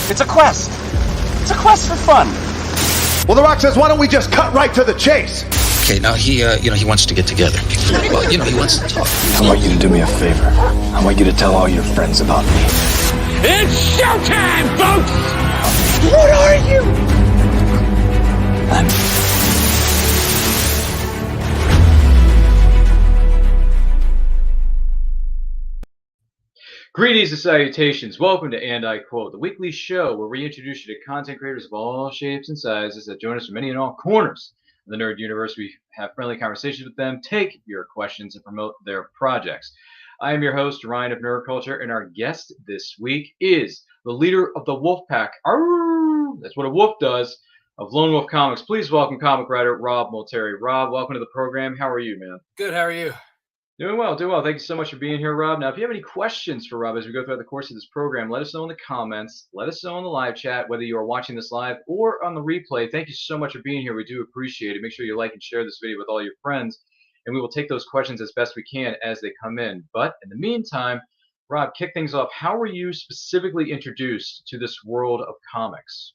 It's a quest. It's a quest for fun. Well, The Rock says, why don't we just cut right to the chase? Okay, now he wants to get together. Well, he wants to talk. I want you to do me a favor. I want you to tell all your friends about me. It's showtime, folks! What are you? Greetings and salutations. Welcome to And I Quote, the weekly show where we introduce you to content creators of all shapes and sizes that join us from any and all corners of the nerd universe. We have friendly conversations with them, take your questions, and promote their projects. I am your host, Ryan of Nerd Culture, and our guest this week is the leader of the Wolf Pack. Arr! That's what a wolf does, of Lone Wolf Comics. Please welcome comic writer Rob Multari. Rob, welcome to the program. How are you, man? Good. How are you? Doing well, doing well. Thank you so much for being here, Rob. Now, if you have any questions for Rob as we go throughout the course of this program, let us know in the comments. Let us know in the live chat, whether you are watching this live or on the replay. Thank you so much for being here. We do appreciate it. Make sure you like and share this video with all your friends, and we will take those questions as best we can as they come in. But in the meantime, Rob, kick things off. How were you specifically introduced to this world of comics?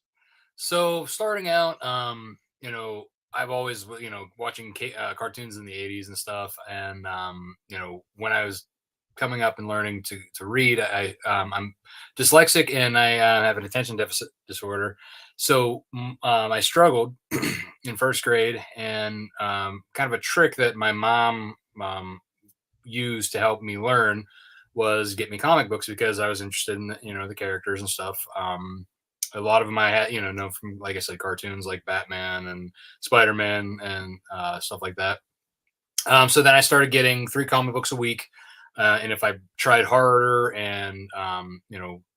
So starting out, I've always, watching cartoons in the 80s and stuff. And, when I was coming up and learning to read, I'm dyslexic and I have an attention deficit disorder. So I struggled in first grade, and kind of a trick that my mom used to help me learn was get me comic books because I was interested in, the characters and stuff. A lot of them I had, know from, like I said, cartoons like Batman and Spider-Man and stuff like that. So then I started getting 3 comic books a week. And if I tried harder and,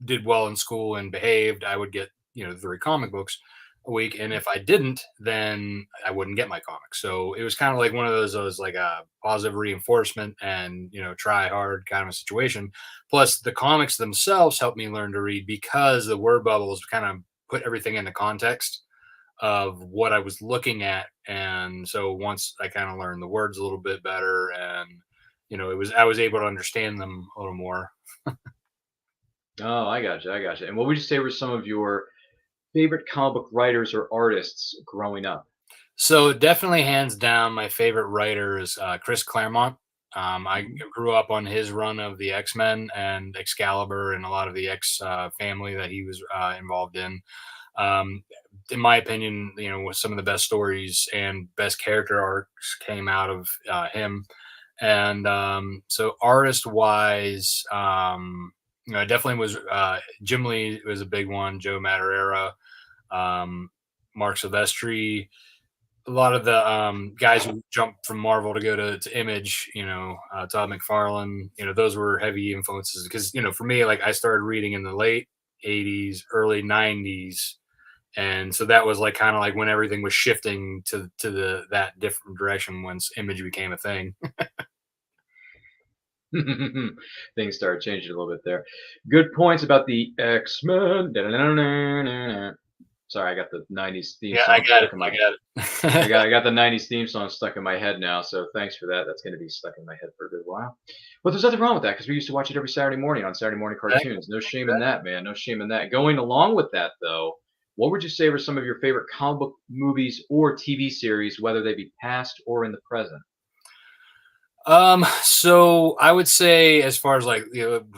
did well in school and behaved, I would get, 3 comic books a week. And if I didn't, then I wouldn't get my comics. So it was kind of like one of those like a positive reinforcement and, try hard kind of a situation. Plus the comics themselves helped me learn to read because the word bubbles kind of put everything into context of what I was looking at. And so once I kind of learned the words a little bit better and, I was able to understand them a little more. Oh, I gotcha. And what would you say were some of your favorite comic book writers or artists growing up? So definitely hands down, my favorite writer is Chris Claremont. I grew up on his run of the X-Men and Excalibur and a lot of the X family that he was involved in. In my opinion, with some of the best stories and best character arcs came out of him. And so artist-wise, it definitely was Jim Lee was a big one, Joe Madureira, Mark Silvestri, a lot of the guys who jumped from Marvel to go to Image, Todd McFarlane, those were heavy influences because, for me, like I started reading in the late 80s, early 90s. And so that was like kind of like when everything was shifting to that different direction once Image became a thing. Things started changing a little bit there. Good points about the X-Men. Sorry, I got the 90s theme song. I got it. I got the 90s theme song stuck in my head now, so thanks for that. That's going to be stuck in my head for a good while. But there's nothing wrong with that because we used to watch it every Saturday morning on Saturday morning cartoons. No shame in that, man. No shame in that. Going along with that, though, what would you say were some of your favorite comic book movies or TV series, whether they be past or in the present? So I would say as far as like,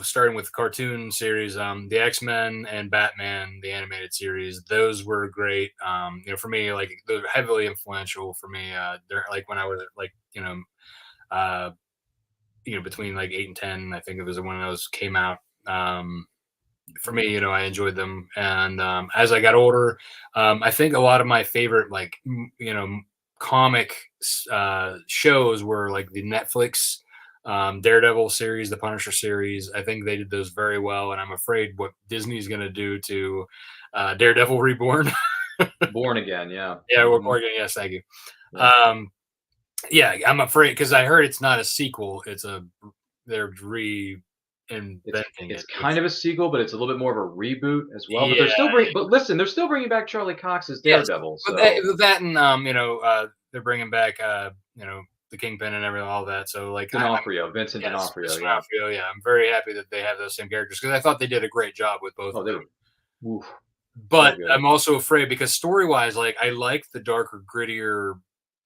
starting with cartoon series, the X-Men and Batman, the animated series, those were great. For me, like they're heavily influential for me. They're like when I was like, between like 8 and 10, I think it was when those came out. For me, I enjoyed them. And, as I got older, I think a lot of my favorite, like, comic shows were like the Netflix Daredevil series, the Punisher series. I think they did those very well, and I'm afraid what Disney's going to do to Daredevil Reborn. Born Again, yeah. Yeah, we're Born Again. Yes, thank you. Yeah. I'm afraid because I heard it's not a sequel. They're reinventing it's it. kind of a sequel, but it's a little bit more of a reboot as well. Yeah. But they're still bringing back Charlie Cox as Daredevil. Yes, but that and they're bringing back the Kingpin and everything, all that. So like Vincent D'Onofrio. Yeah, I'm very happy that they have those same characters because I thought they did a great job with both. Oh, they were But good. I'm also afraid because story-wise, like I like the darker, grittier,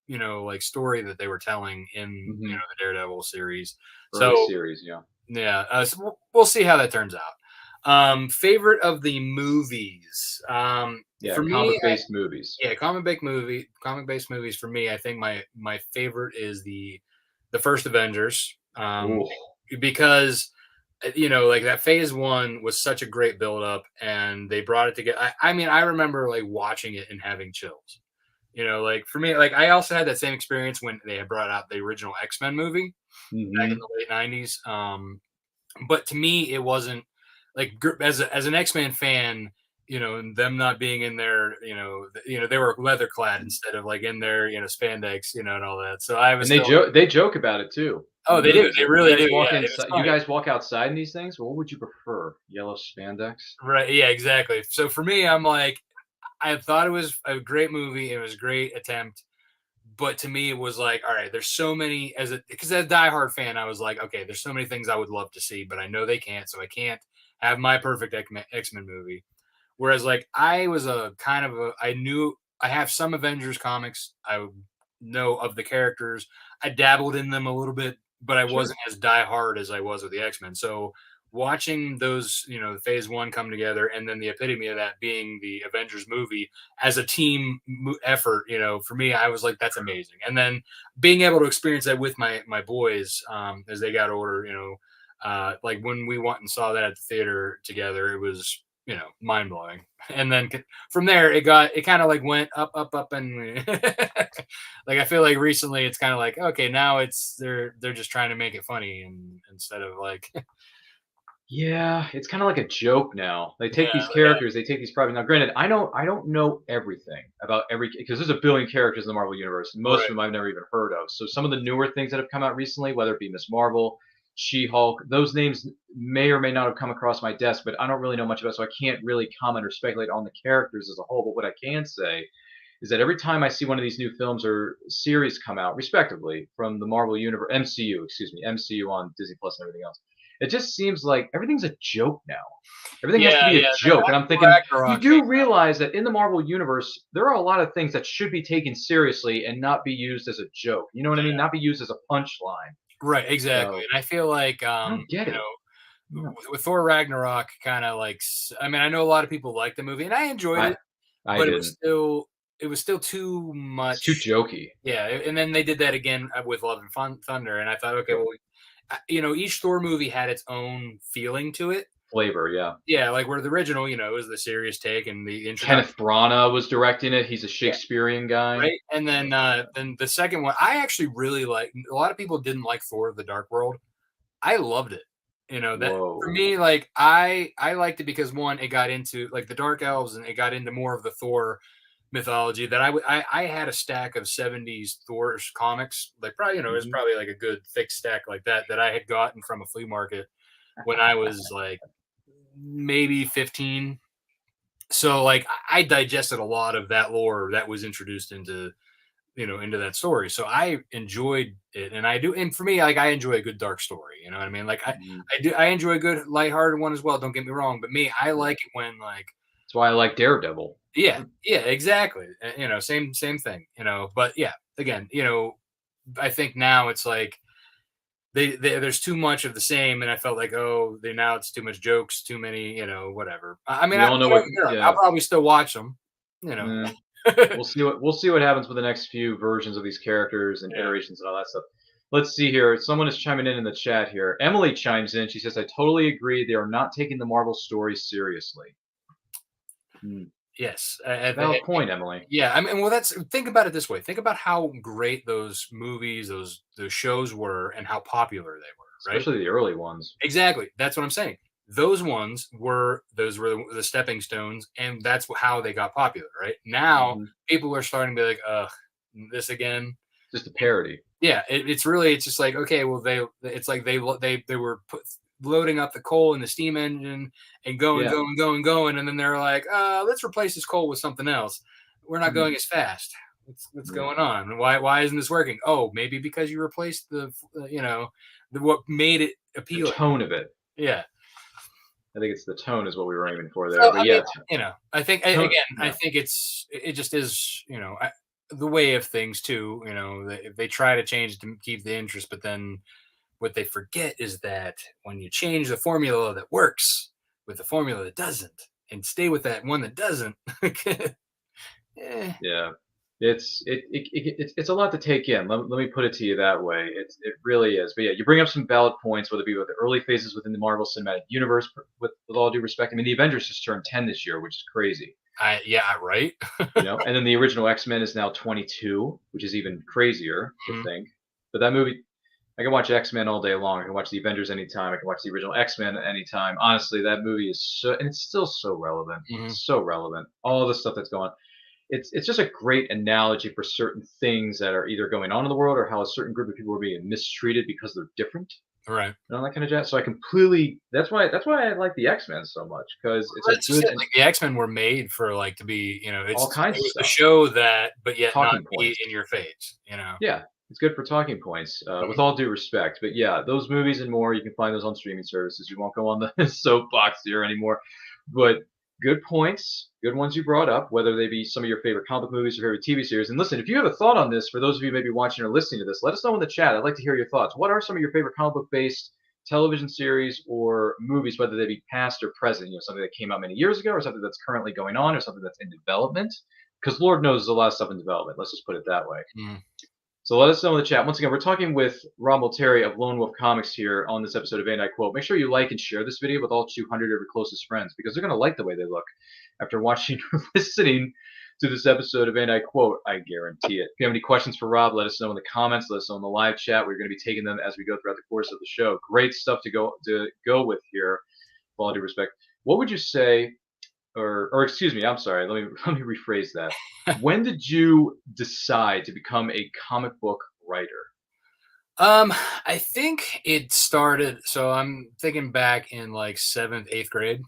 like story that they were telling in Mhm. the Daredevil series. Early So series, yeah. yeah, so we'll see how that turns out. Favorite of the movies. Yeah, For me, comic-based movies. yeah, comic-based movies. For me, I think my favorite is the first Avengers. Ooh. Because like that phase one was such a great build up, and they brought it together. I mean, I remember like watching it and having chills. Like for me, like I also had that same experience when they had brought out the original X-Men movie back in Mhm. the late '90s. But to me, it wasn't like as an X-Men fan, and them not being in their, they were leather clad instead of like in their, spandex, and all that. So I was And still, they joke about it too in oh, the they do, movies. they Like, really do. Yeah, it was you funny. guys walk outside in these things? What would you prefer? Yellow spandex? Right. Yeah, exactly. So for me, I'm like, I thought it was a great movie. It was a great attempt. But to me, it was like, all right, there's so many because as a diehard fan, I was like, okay, there's so many things I would love to see, but I know they can't. So I can't have my perfect X-Men movie. Whereas like I was a kind of I knew I have some Avengers comics. I know of the characters. I dabbled in them a little bit, but I Sure. wasn't as diehard as I was with the X-Men. So watching those, phase one come together and then the epitome of that being the Avengers movie as a team effort, for me, I was like, that's amazing. And then being able to experience that with my boys as they got older, like when we went and saw that at the theater together, it was, mind blowing. And then from there, it kind of like went up, and like I feel like recently it's kind of like, okay, now they're just trying to make it funny and instead of like Yeah, it's kinda like a joke now. They yeah, take these yeah, characters, they take these private now granted, I don't know everything about every because there's a billion characters in the Marvel Universe, and most of right, them I've never even heard of. So some of the newer things that have come out recently, whether it be Miss Marvel, She-Hulk, those names may or may not have come across my desk, but I don't really know much about it, so I can't really comment or speculate on the characters as a whole. But what I can say is that every time I see one of these new films or series come out, respectively, from the Marvel Universe, MCU, excuse me, MCU on Disney Plus and everything else, it just seems like everything's a joke now. Everything has to yeah, be a yeah. joke, and I'm thinking, you Ragnarok came do realize that in the Marvel Universe, there are a lot of things that should be taken seriously and not be used as a joke. You know what I mean? Not be used as a punchline. right, exactly. So And I feel like I don't get it. No, with Thor Ragnarok, kind of like I mean, I know a lot of people like the movie, and I enjoyed I it, I but didn't. it was still too It's too much. jokey. Yeah, and then they did that again with Love and Thunder, and I thought, okay, Sure. well, each Thor movie had its own feeling to it. Flavor, yeah. Yeah, like where the original, was the serious take and the introduction. Kenneth Branagh was directing it. He's a Yeah, Shakespearean guy. right. And then the second one, I actually really like. A lot of people didn't like Thor: The Dark World. I loved it. That for Whoa. me, like I liked it because one, it got into like the Dark Elves and it got into more of the Thor mythology that I had a stack of 70s Thor comics, like probably, it was Mhm. probably like a good thick stack like that I had gotten from a flea market when I was like maybe 15. So like I digested a lot of that lore that was introduced into that story. So I enjoyed it, and I do. And for me, like I enjoy a good dark story. You know what I mean? Like Mhm. I enjoy a good lighthearted one as well. Don't get me wrong, but me, I Sure. like it when like That's why I like Daredevil. yeah, exactly. Same thing. But yeah, again, I think now it's like there's too much of the same, and I felt like now it's too much jokes, too many, whatever. I mean, We all know what I'll yeah. probably still watch them. You know. Eh, we'll see what happens with the next few versions of these characters and Yeah. iterations and all that stuff. Let's see here. Someone is chiming in the chat here. Emily chimes in. She says, "I totally agree. They are not taking the Marvel stories seriously." Hmm. Yes. Valid point, Emily. Yeah, I mean, well, think about it this way. Think about how great those movies, those shows were, and how popular they were, right? Especially the early ones. Exactly. That's what I'm saying. Those were the stepping stones, and that's how they got popular, right? Now Mhm. people are starting to be like, "Ugh, this again." Just a parody. Yeah, it's just like, okay, well, it's like they were loading up the coal in the steam engine and going, Yeah. going, going, going, and then they're like, let's replace this coal with something else. We're not Mhm. going as fast. What's Yeah. going on? Why isn't this working? Oh, maybe because you replaced what made it The appealing. tone of it. Yeah. I think it's the tone is what we were aiming for there. So But I yeah, mean, you know, I think tone, again, I yeah. think it just is, you know, the way of things too. You know, they try to change to keep the interest, but then what they forget is that when you change the formula that works with the formula that doesn't, and stay with that one that doesn't, eh, Yeah, it's a lot to take in. Let me put it to you that way. It really is. But yeah, you bring up some valid points, whether it be with the early phases within the Marvel Cinematic Universe. With all due respect, I mean the Avengers just turned 10 this year, which is crazy. yeah, right. You know, and then the original X-Men is now 22, which is even crazier to Mhm. think. But that movie, I can watch X-Men all day long. I can watch the Avengers anytime. I can watch the original X-Men anytime. Honestly, that movie is so, and it's still so relevant. Mhm. So relevant. All the stuff that's going on. It's just a great analogy for certain things that are either going on in the world or how a certain group of people are being mistreated because they're different Right. and all that kind of jazz. So I completely that's why I like the X-Men so much because it's a That's just good it. and Like the X Men were made for like to be, you know, all it kinds of was a stuff. show that, but yet not Talking be points. in your face. You know. Yeah, it's good for talking points, with Mhm. all due respect. But yeah, those movies and more, you can find those on streaming services. We won't go on the soapbox here anymore. But good points, good ones you brought up, whether they be some of your favorite comic movies or favorite TV series. And listen, if you have a thought on this, for those of you maybe watching or listening to this, let us know in the chat. I'd like to hear your thoughts. What are some of your favorite comic book based television series or movies, whether they be past or present? You know, something that came out many years ago, or something that's currently going on, or something that's in development. Because Lord knows there's a lot of stuff in development. Let's just put it that way. Mhm. So let us know in the chat. Once again, we're talking with Rob Multari of Lone Wolf Comics here on this episode of And I Quote. Make sure you like and share this video with all 200 of your closest friends because they're going to like the way they look after watching or listening to this episode of And I Quote. I guarantee it. If you have any questions for Rob, let us know in the comments. Let us know in the live chat. We're going to be taking them as we go throughout the course of the show. Great stuff to go with here. With all due respect, what would you say or excuse me, I'm sorry. Let me rephrase that. When did you decide to become a comic book writer? I think it started. So I'm thinking back in like seventh, eighth grade.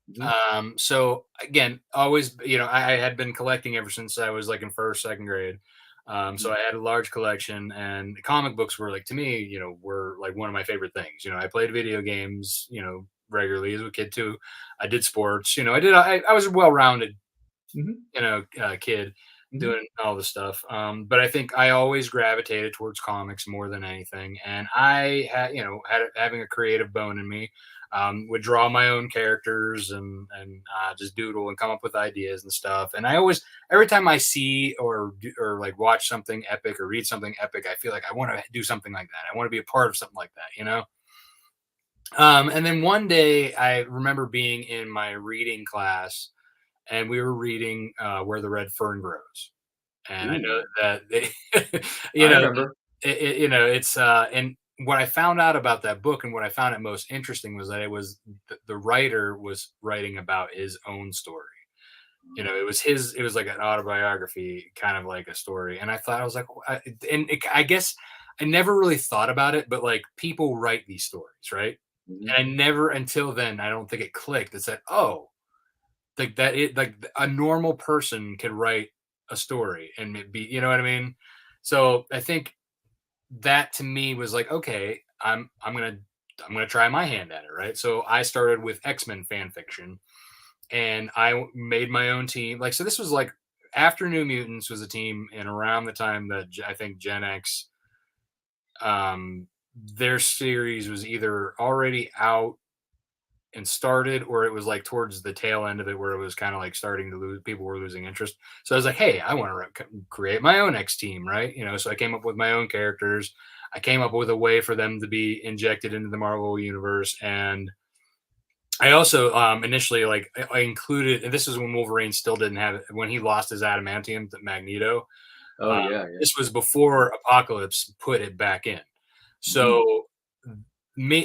Mhm, So again, always, you know, I had been collecting ever since I was like in first, second grade. So mhm, I had a large collection, and comic books were like to me, you know, were like one of my favorite things. You know, I played video games, you know, regularly as a kid too. I did sports. You know, I was a well-rounded, mhm, you know, kid mhm. doing all the stuff. But I think I always gravitated towards comics more than anything, and I had, you know, having a creative bone in me. Would draw my own characters and just doodle and come up with ideas and stuff. And I always, every time I see or like watch something epic or read something epic, I feel like I want to do something like that. I want to be a part of something like that, you know. And then one day I remember being in my reading class, and we were reading Where the Red Fern Grows. And I know Ooh, that they, you I know, remember. you know, it's and what I found out about that book and what I found it most interesting was that it was the writer was writing about his own story. You know, it was like an autobiography, kind of like a story. And I thought, I was like, I guess I never really thought about it, but like people write these stories, right? Mhm, And I never until then, I don't think it clicked. It said, oh, like that it like a normal person could write a story and it be, you know what I mean? So I think that to me was like, okay, I'm gonna try my hand at it, right? So I started with X-Men fan fiction, and I made my own team. Like, so this was like after New Mutants was a team, and around the time that I think Gen X, um, their series was either already out and started, or it was like towards the tail end of it where it was kind of like starting to lose, people were losing interest. So I was like, hey, I want to create my own X team, right? You know, so I came up with my own characters. I came up with a way for them to be injected into the Marvel universe. And I also initially, like, I included, and this is when Wolverine still didn't have it, when he lost his adamantium to Magneto. oh yeah, yeah. This was before Apocalypse put it back in. Mhm, So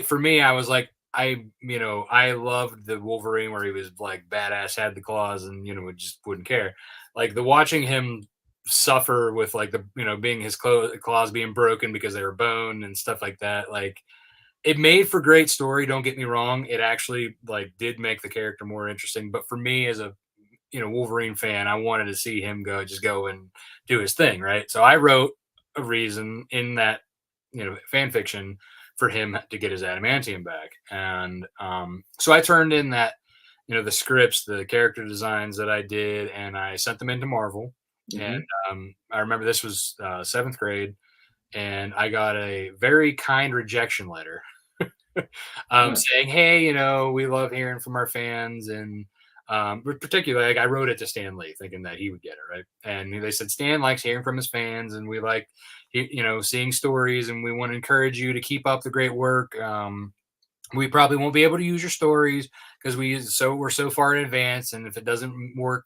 for me, I was like, you know, I loved the Wolverine where he was like badass, had the claws, and you know, just wouldn't care. Like the watching him suffer with like the, you know, being his claws being broken because they were bone and stuff like that. Like it made for great story. Don't get me wrong. It actually like did make the character more interesting. But for me as a, you know, Wolverine fan, I wanted to see him just go and do his thing, right? So I wrote a reason in that, you know, fan fiction for him to get his adamantium back. And so I turned in that, the scripts, the character designs that I did, and I sent them into Marvel. Mhm. And I remember this was 7th grade, and I got a very kind rejection letter Yeah. saying, "Hey, we love hearing from our fans," and but particularly, like, I wrote it to Stan Lee, thinking that he would get it right. And they said Stan likes hearing from his fans, and we like, seeing stories, and we want to encourage you to keep up the great work. We probably won't be able to use your stories because we're so far in advance, and if it doesn't work,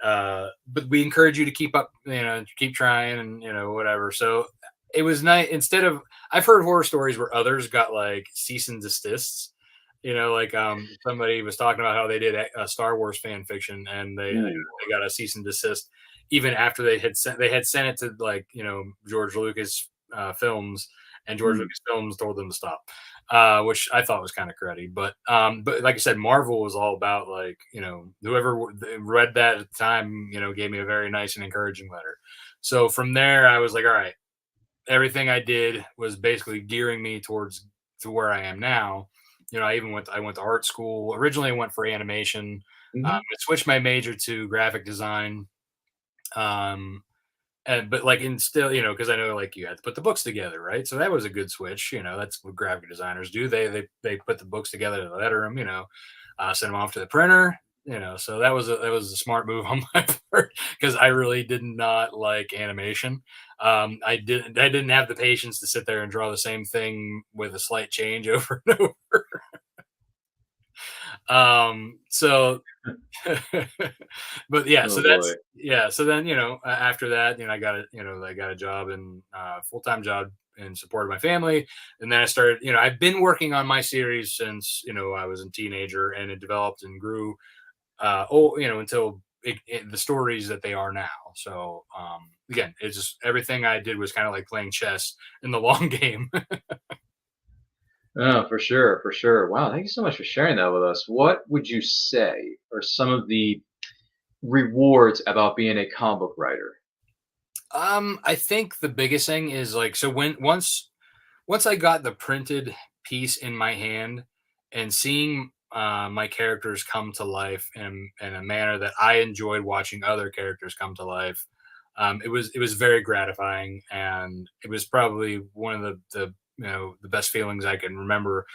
but we encourage you to keep up, keep trying, and whatever. So it was nice. Instead of, I've heard horror stories where others got like cease and desists. Like somebody was talking about how they did a Star Wars fan fiction, and they got a cease and desist even after they had sent it to, like, George Lucas films, and George Lucas Films told them to stop, which I thought was kind of cruddy. But like I said, Marvel was all about, like, whoever read that at the time, gave me a very nice and encouraging letter. So from there, I was like, all right, everything I did was basically gearing me to where I am now. I went to art school. Originally, I went for animation. I switched my major to graphic design. But like, in still, because I know, like, you had to put the books together, right? So that was a good switch. That's what graphic designers do. They put the books together to letter them. Send them off to the printer. So that was a smart move on my part, because I really did not like animation. I didn't have the patience to sit there and draw the same thing with a slight change over and over. So but yeah, Oh so boy. so then, after that, I got a job, in full-time job, in support of my family. And then I started, I've been working on my series since, I was a teenager, and it developed and grew, until the stories that they are now. So again, it's just, everything I did was kind of like playing chess in the long game. Oh, for sure, for sure. Wow, thank you so much for sharing that with us. What would you say are some of the rewards about being a comic book writer? I think the biggest thing is, like, so once I got the printed piece in my hand, and seeing my characters come to life in a manner that I enjoyed watching other characters come to life, it was very gratifying, and it was probably one of the best feelings I can remember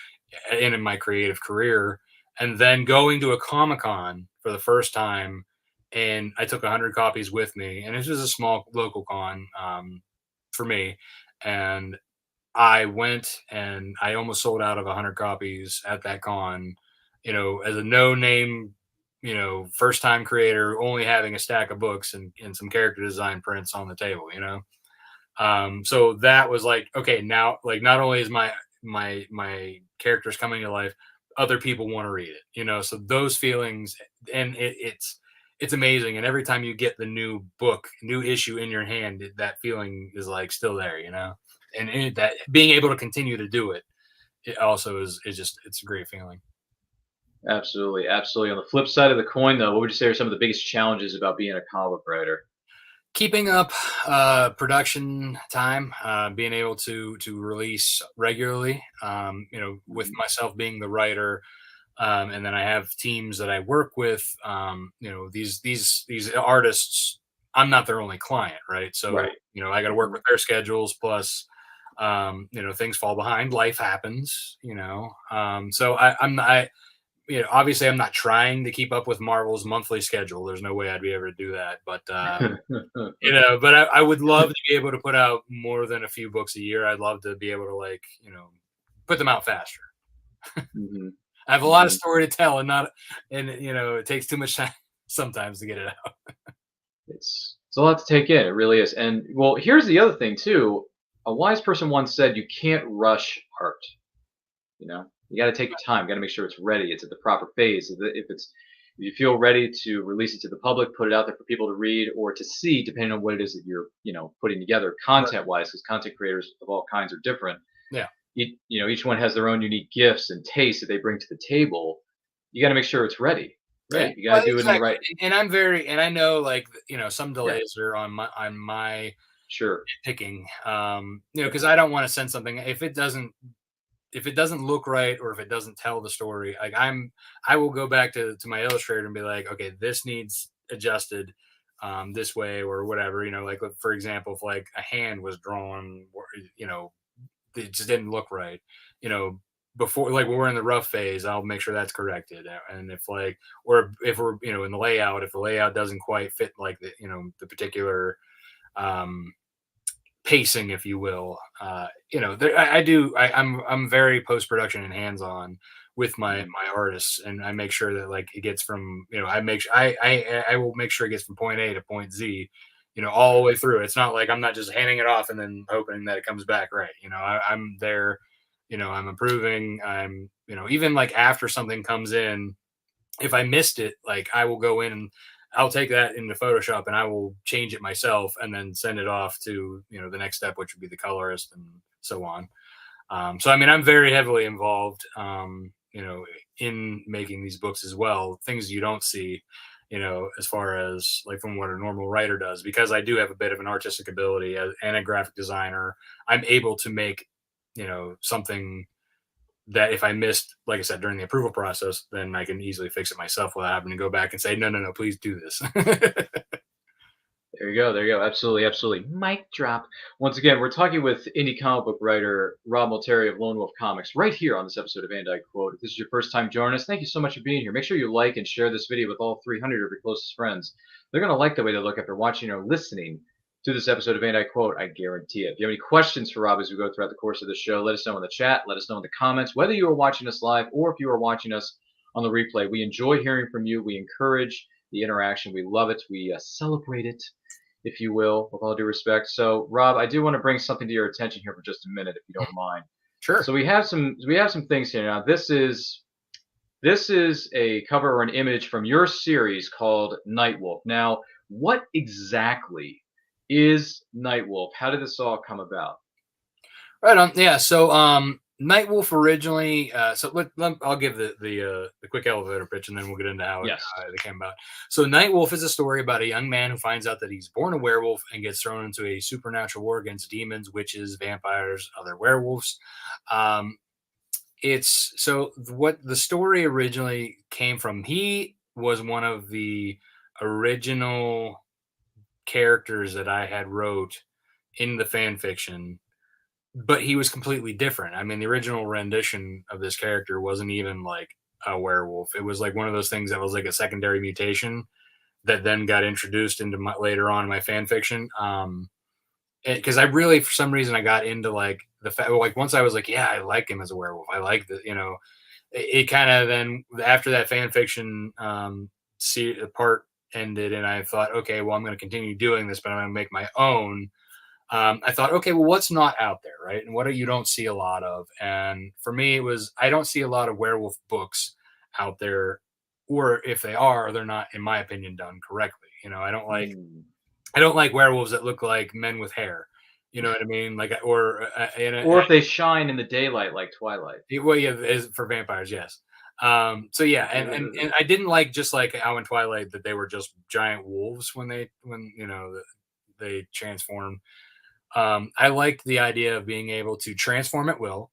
in my creative career. And then going to a Comic Con for the first time, and I took 100 copies with me, and this was a small local con, for me. And I went, and I almost sold out of 100 copies at that con, as a no name, first time creator, only having a stack of books and some character design prints on the table. So that was like, okay, now, like, not only is my characters coming to life, other people want to read it. So those feelings, and it's amazing. And every time you get the new issue in your hand, that feeling is, like, still there. And that being able to continue to do it, it also is just, it's a great feeling. Absolutely, absolutely. On the flip side of the coin, though, what would you say are some of the biggest challenges about being a comic book writer? Keeping up production time, being able to release regularly, with myself being the writer, and then I have teams that I work with. These artists, I'm not their only client, right? So, Right. I got to work with their schedules. Plus, things fall behind. Life happens. So I'm not. Obviously, I'm not trying to keep up with Marvel's monthly schedule. There's no way I'd be able to do that. But but I would love to be able to put out more than a few books a year. I'd love to be able to, like, put them out faster. Mhm, I have a lot of mhm. story to tell, and it takes too much time sometimes to get it out. It's a lot to take in. It really is. And well, here's the other thing too. A wise person once said, "You can't rush art." You got to take your time. Got to make sure it's ready. It's at the proper phase. If you feel ready to release it to the public, put it out there for people to read or to see, depending on what it is that you're putting together content wise, because content creators of all kinds are different. Yeah. Each one has their own unique gifts and tastes that they bring to the table. You got to make sure it's ready, Yeah, right? You got well, to do it in the exactly. right. And I know, like, some Yeah. delays are on my Sure. picking. Because I don't want to send something if it doesn't look right, or if it doesn't tell the story. Like I will go back to my illustrator and be like, okay, this needs adjusted this way or whatever. Like for example, if like a hand was drawn, or it just didn't look right. Before, like when we're in the rough phase, I'll make sure that's corrected. And if like, or if we're in the layout, if the layout doesn't quite fit like the particular pacing, if you will, I'm very post-production and hands-on with my artists, and I make sure that like it gets from I will make sure it gets from point A to point Z, all the way through. It's not like I'm not just handing it off and then hoping that it comes back right. I'm there, I'm improving. I'm even like after something comes in, if I missed it, like I will go in and I'll take that into Photoshop and I will change it myself and then send it off to, the next step, which would be the colorist and so on. So, I mean, I'm very heavily involved, in making these books as well. Things you don't see, as far as like from what a normal writer does, because I do have a bit of an artistic ability and a graphic designer. I'm able to make, something that if I missed, like I said, during the approval process, then I can easily fix it myself without having to go back and say, no, please do this. There you go. There you go. Absolutely. Absolutely. Mic drop. Once again, we're talking with indie comic book writer Rob Multari of Lone Wolf Comics right here on this episode of And I Quote. If this is your first time joining us, thank you so much for being here. Make sure you like and share this video with all 300 of your closest friends. They're going to like the way they look after watching or listening to this episode of And I Quote, I guarantee it. If you have any questions for Rob as we go throughout the course of the show, let us know in the chat. Let us know in the comments, whether you are watching us live or if you are watching us on the replay. We enjoy hearing from you. We encourage the interaction. We love it. We celebrate it, if you will, with all due respect. So, Rob, I do want to bring something to your attention here for just a minute, if you don't mind. Sure. So we have some things here. Now, this is a cover or an image from your series called Nightwolf. Now, what exactly is Nightwolf? How did this all come about? Right on. Yeah. So, Nightwolf originally. I'll give the quick elevator pitch, and then we'll get into how it came about. So, Nightwolf is a story about a young man who finds out that he's born a werewolf and gets thrown into a supernatural war against demons, witches, vampires, other werewolves. It's so what the story originally came from. He was one of the original characters that I had wrote in the fan fiction, but he was completely different. I mean, the original rendition of this character wasn't even like a werewolf. It was like one of those things that was like a secondary mutation that then got introduced into later on in my fan fiction. Because I really, for some reason, I got into like the fact, like once I was like, yeah, I like him as a werewolf. I like the, it kind of then after that fan fiction part ended, and I thought, okay, well, I'm going to continue doing this, but I'm going to make my own. I thought, okay, well, what's not out there, right? And what you don't see a lot of. And for me, it was, I don't see a lot of werewolf books out there, or if they are, they're not, in my opinion, done correctly. I don't like werewolves that look like men with hair. You know what I mean? Like, or if they shine in the daylight like Twilight. Well, yeah, for vampires, yes. So yeah, and I didn't like just like how in Twilight that they were just giant wolves when they transformed. I liked the idea of being able to transform at will.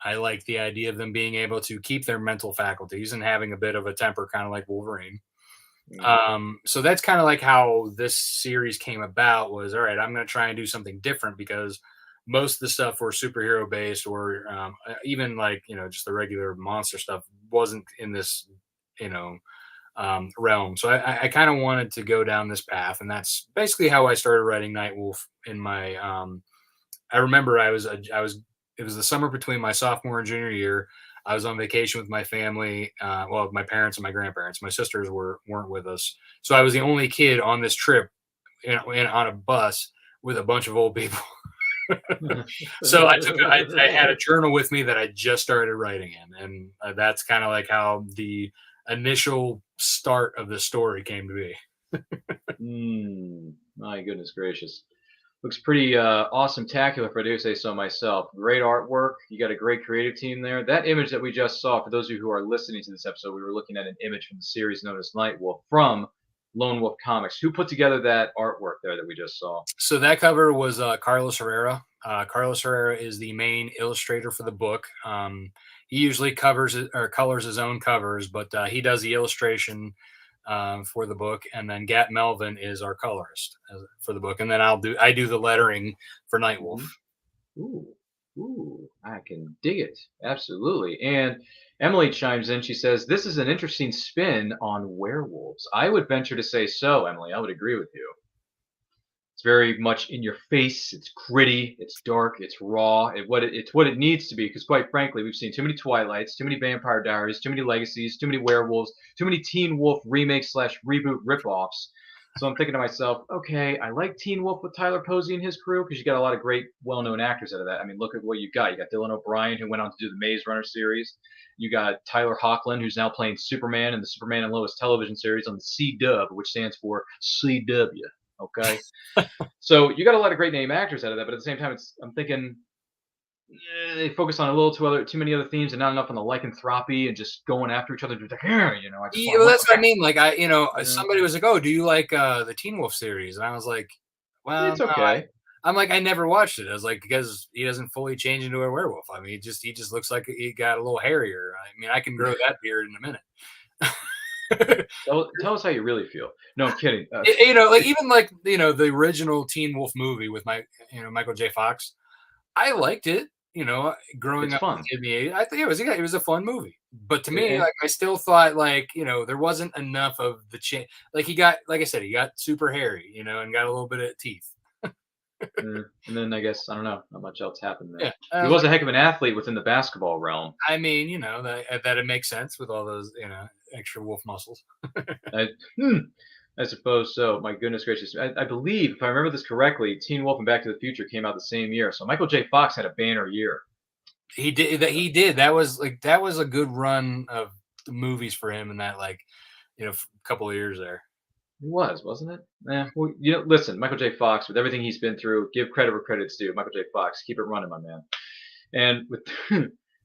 I like the idea of them being able to keep their mental faculties and having a bit of a temper, kind of like Wolverine. So that's kind of like how this series came about. Was all right, I'm going to try and do something different, because most of the stuff were superhero based, or even like just the regular monster stuff wasn't in this realm. So I kind of wanted to go down this path, and that's basically how I started writing Nightwolf. In my I remember it was the summer between my sophomore and junior year. I was on vacation with my family, my parents and my grandparents. My sisters weren't with us, so I was the only kid on this trip, on a bus with a bunch of old people. So I had a journal with me that I just started writing in, and that's kind of like how the initial start of the story came to be. My goodness gracious. Looks pretty awesome, tacular, if I do say so myself. Great artwork. You got a great creative team there. That image that we just saw, for those of you who are listening to this episode, we were looking at an image from the series known as Nightwolf from Lone Wolf Comics. Who put together that artwork there that we just saw? So that cover was Carlos Herrera. Carlos Herrera is the main illustrator for the book. He usually covers or colors his own covers, but he does the illustration for the book, and then Gat Melvin is our colorist for the book, and then I do the lettering for Nightwolf. Ooh, I can dig it. Absolutely. And Emily chimes in. She says, "This is an interesting spin on werewolves." I would venture to say so, Emily. I would agree with you. It's very much in your face. It's gritty. It's dark. It's raw. It's what it needs to be. Because quite frankly, we've seen too many Twilights, too many Vampire Diaries, too many Legacies, too many werewolves, too many Teen Wolf remakes / reboot ripoffs. So I'm thinking to myself, okay, I like Teen Wolf with Tyler Posey and his crew because you got a lot of great, well-known actors out of that. I mean, look at what you got. You got Dylan O'Brien, who went on to do the Maze Runner series. You got Tyler Hoechlin, who's now playing Superman in the Superman and Lois television series on the C-Dub, which stands for CW. Okay, so you got a lot of great name actors out of that, but at the same time, I'm thinking they focus on too many other themes and not enough on the lycanthropy and just going after each other. Like, you know, That's what I mean. Like somebody was like, "Oh, do you like the Teen Wolf series?" And I was like, "Well, it's okay." I'm like, I never watched it. I was like, because he doesn't fully change into a werewolf. I mean, he just looks like he got a little hairier. I mean, I can grow that beard in a minute. Tell us how you really feel. No, I'm kidding. The original Teen Wolf movie with Michael J. Fox. I liked it. Growing up in the 80s, I think it was a fun movie. But to me, I still thought there wasn't enough of the change. Like he got super hairy, and got a little bit of teeth. And then I guess I don't know, not much else happened there. Yeah, he was a heck of an athlete within the basketball realm. I mean, that it makes sense with all those extra wolf muscles. I suppose so. My goodness gracious, I believe if I remember this correctly, Teen Wolf and Back to the Future came out the same year. So Michael J. Fox had a banner year. He did. That was a good run of movies for him in that couple of years there. It wasn't it? Well, listen, Michael J. Fox, with everything he's been through, give credit where credit's due. Michael J. Fox, keep it running, my man. And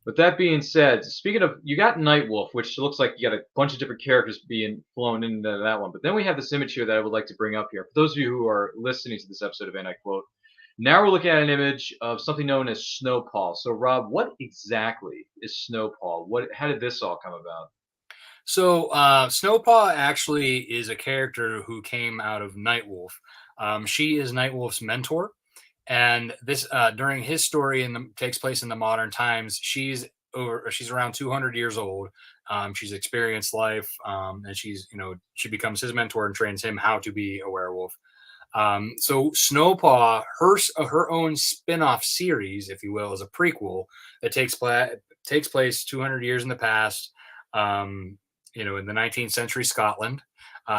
with that being said, speaking of, you got Nightwolf, which looks like you got a bunch of different characters being flown into that one. But then we have this image here that I would like to bring up here. For those of you who are listening to this episode of A.D.D, now we're looking at an image of something known as Snowpaw. So, Rob, what exactly is Snowpaw? How did this all come about? So Snowpaw actually is a character who came out of Nightwolf. She is Nightwolf's mentor, and this during his story takes place in the modern times. She's around 200 years old. She's experienced life, and she becomes his mentor and trains him how to be a werewolf. So Snowpaw, her own spin-off series, if you will, is a prequel that takes place 200 years in the past. In the 19th century Scotland,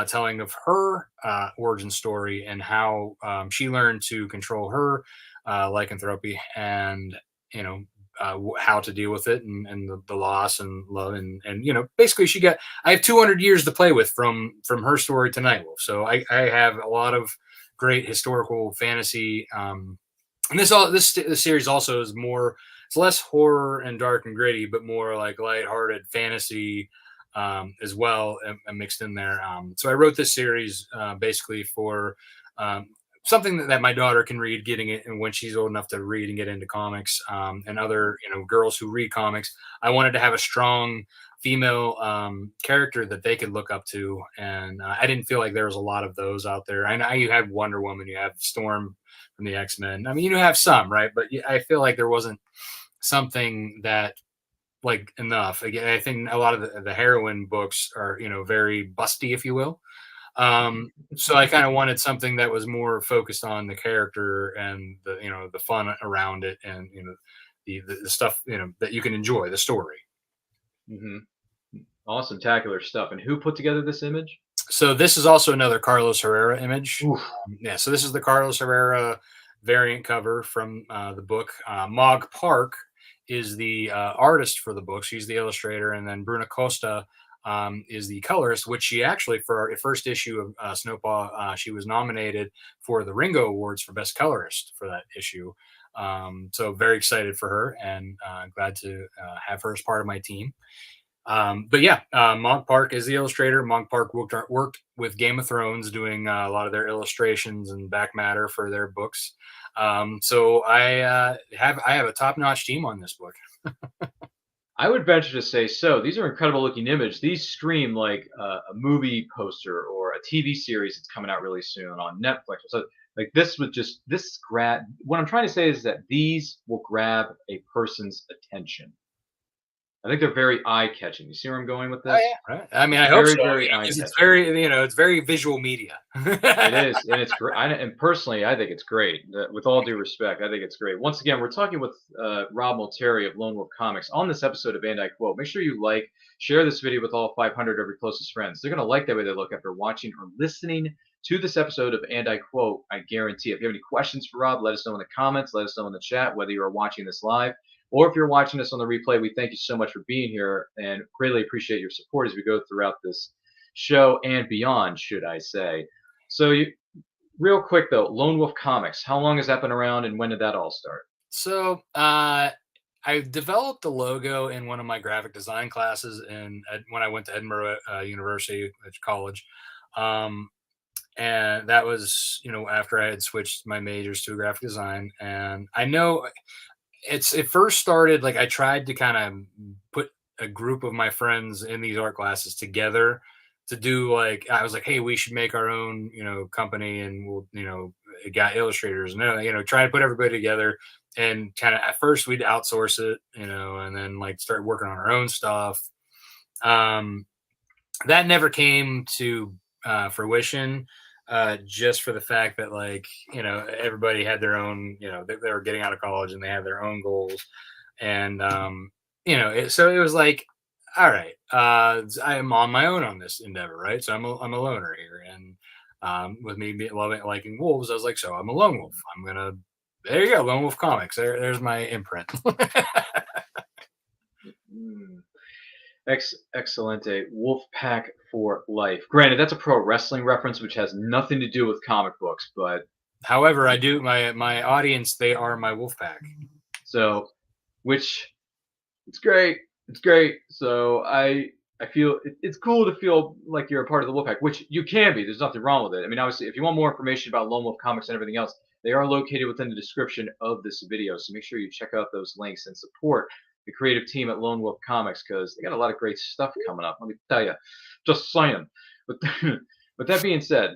telling of her origin story and how she learned to control her lycanthropy and how to deal with it and the loss and love and basically I have 200 years to play with from her story to Nightwolf. So I have a lot of great historical fantasy, and this series also is more. It's less horror and dark and gritty, but more like lighthearted fantasy. As well, and mixed in there. So I wrote this series basically for something that my daughter can read, getting it, and when she's old enough to read and get into comics, and other girls who read comics. I wanted to have a strong female character that they could look up to, and I didn't feel like there was a lot of those out there. I know you have Wonder Woman, you have Storm from the X-Men. I mean, you have some, right? But I feel like there wasn't something that enough. Again, I think a lot of the heroine books are, very busty, if you will. So I kind of wanted something that was more focused on the character and the fun around it and, the stuff, that you can enjoy the story. Mm-hmm. Awesome, tacular stuff. And who put together this image? So this is also another Carlos Herrera image. Yeah. So this is the Carlos Herrera variant cover from the book. Mog Park is the artist for the book. She's the illustrator, and then Bruna Costa is the colorist, which she actually, for our first issue of Snowpaw, she was nominated for the Ringo Awards for Best Colorist for that issue. So very excited for her, and glad to have her as part of my team. But yeah, Monk Park is the illustrator. Monk Park worked with Game of Thrones, doing a lot of their illustrations and back matter for their books. So I have a top notch team on this book. I would venture to say so. These are incredible looking images. These scream like a movie poster or a TV series that's coming out really soon on Netflix. So like this would just this grab. What I'm trying to say is that these will grab a person's attention. I think they're very eye catching. You see where I'm going with Oh this? yeah, right. I mean, I hope Very, so. very Because it's eye-catching. very, it's very visual media. It is, and it's great. And personally, I think it's great. With all due respect, I think it's great. Once again, we're talking with Rob Multari of Lone Wolf Comics on this episode of And I Quote. Make sure you like, share this video with all 500 of your closest friends. They're going to like the way they look after watching or listening to this episode of And I Quote. I guarantee. If you have any questions for Rob, let us know in the comments. Let us know in the chat whether you are watching this live or if you're watching us on the replay. We thank you so much for being here and greatly appreciate your support as we go throughout this show and beyond, should I say. So, real quick though, Lone Wolf Comics, how long has that been around and when did that all start? So I developed the logo in one of my graphic design classes when I went to Edinburgh University college. And that was, after I had switched my majors to graphic design. And I know it first started, like I tried to kind of put a group of my friends in these art classes together to do, like, I was like, hey, we should make our own, company, and we'll, got illustrators and, try to put everybody together. And kind of at first we'd outsource it, and then like start working on our own stuff. That never came to fruition, just for the fact that, like, everybody had their own, they were getting out of college and they had their own goals. And, so it was like, all right, I am on my own on this endeavor, right? So I'm a loner here. And with me liking wolves, I was like, so I'm a lone wolf. There you go, Lone Wolf Comics. There's my imprint. Excellente. Wolfpack for life. Granted, that's a pro wrestling reference, which has nothing to do with comic books, but however, I do my audience, they are my Wolfpack. So, which it's great. It's great. So I feel it's cool to feel like you're a part of the Wolfpack, which you can be. There's nothing wrong with it. I mean, obviously, if you want more information about Lone Wolf Comics and everything else, they are located within the description of this video. So make sure you check out those links and support the creative team at Lone Wolf Comics because they got a lot of great stuff coming up. Let me tell you, just saying. But with that being said,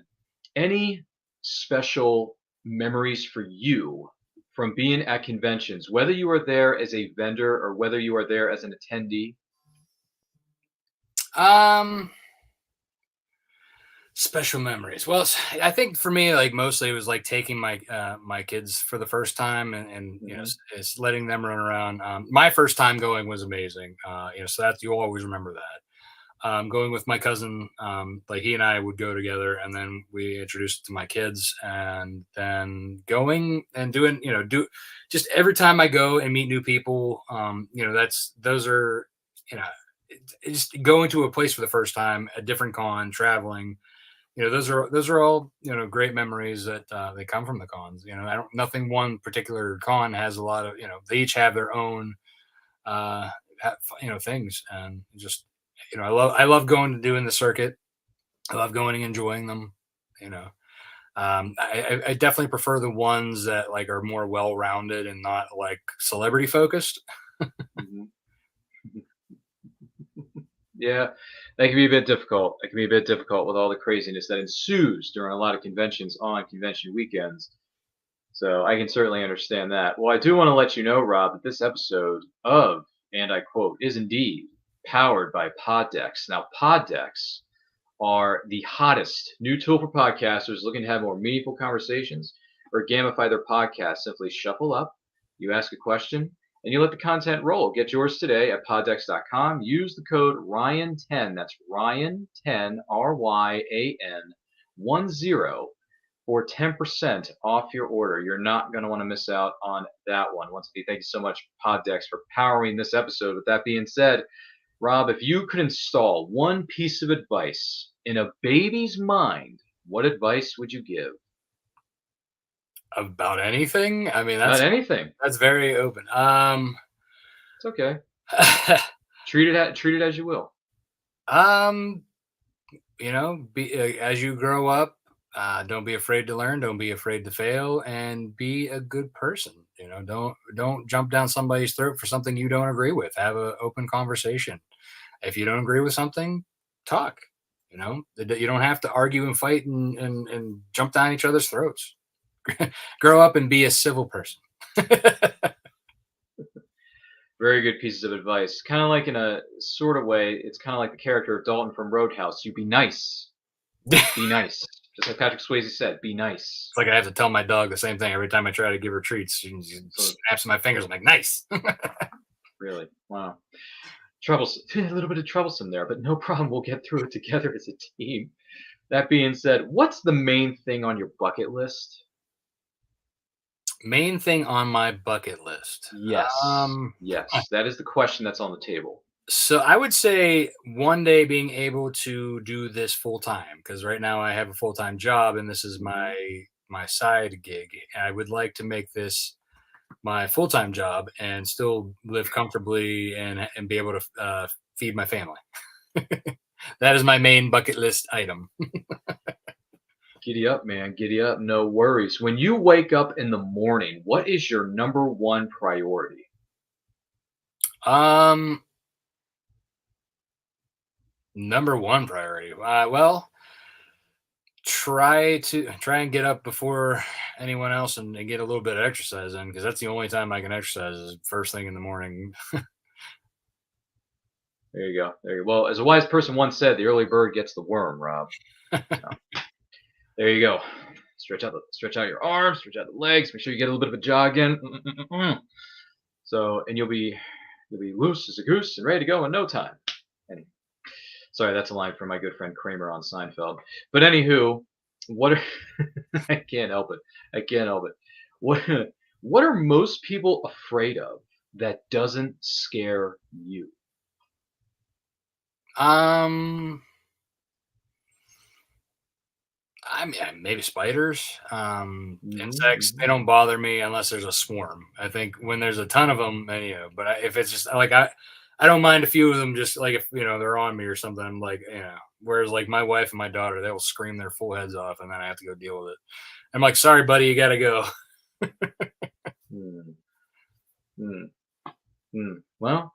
any special memories for you from being at conventions, whether you are there as a vendor or whether you are there as an attendee? Special memories. Well, I think for me, like, mostly it was like taking my my kids for the first time and it's letting them run around. My first time going was amazing. So that you'll always remember that. Going with my cousin, like he and I would go together, and then we introduced it to my kids, and then going and doing, just every time I go and meet new people, those are, just going to a place for the first time, a different con, traveling. Those are all, great memories that they come from the cons. Nothing one particular con has a lot of, they each have their own, things, and just, I love going to doing the circuit. I love going and enjoying them. I definitely prefer the ones that, like, are more well-rounded and not like celebrity focused. Yeah, that can be a bit difficult. It can be a bit difficult with all the craziness that ensues during a lot of conventions on convention weekends. So I can certainly understand that. Well, I do want to let you know, Rob, that this episode of And I Quote is indeed powered by Poddex. Now, Poddex are the hottest new tool for podcasters looking to have more meaningful conversations or gamify their podcast. Simply shuffle up, you ask a question, and you let the content roll. Get yours today at poddex.com. Use the code Ryan10. That's Ryan10, RYAN10, for 10% off your order. You're not going to want to miss out on that one. Once again, thank you so much, Poddex, for powering this episode. With that being said, Rob, if you could install one piece of advice in a baby's mind, what advice would you give? About anything? I mean, Not anything. That's very open. It's okay. Treat it as you will. Be as you grow up, don't be afraid to learn, don't be afraid to fail, and be a good person. Don't jump down somebody's throat for something you don't agree with. Have an open conversation. If you don't agree with something, talk. You don't have to argue and fight and jump down each other's throats. Grow up and be a civil person. Very good pieces of advice. Kind of like in a sort of way, it's kind of like the character of Dalton from Roadhouse. You be nice. Be nice. Just like Patrick Swayze said, be nice. It's like I have to tell my dog the same thing every time I try to give her treats. She snaps my fingers. I'm like, nice. Really? Wow. Troublesome. A little bit of troublesome there, but no problem. We'll get through it together as a team. That being said, what's the main thing on your bucket list? Main thing on my bucket list. Yes. Yes. That is the question that's on the table. So I would say one day being able to do this full time, because right now I have a full time job and this is my side gig. And I would like to make this my full time job and still live comfortably and be able to feed my family. That is my main bucket list item. Giddy up, man. Giddy up. No worries. When you wake up in the morning, what is your number one priority? Number one priority. Well, try and get up before anyone else and get a little bit of exercise in, because that's the only time I can exercise is first thing in the morning. There you go. There you go. Well, as a wise person once said, the early bird gets the worm, Rob. So, there you go. Stretch out your arms, stretch out the legs, make sure you get a little bit of a jog in. So, and you'll be loose as a goose and ready to go in no time. Anyway, sorry, that's a line from my good friend Kramer on Seinfeld. But anywho, I can't help it. I can't help it. What are most people afraid of that doesn't scare you? I mean, maybe spiders, insects. They don't bother me unless there's a swarm. I think when there's a ton of them, but if it's just like I don't mind a few of them. Just like if they're on me or something, I'm like, Whereas like my wife and my daughter, they will scream their full heads off, and then I have to go deal with it. I'm like, sorry, buddy, you gotta go. Well,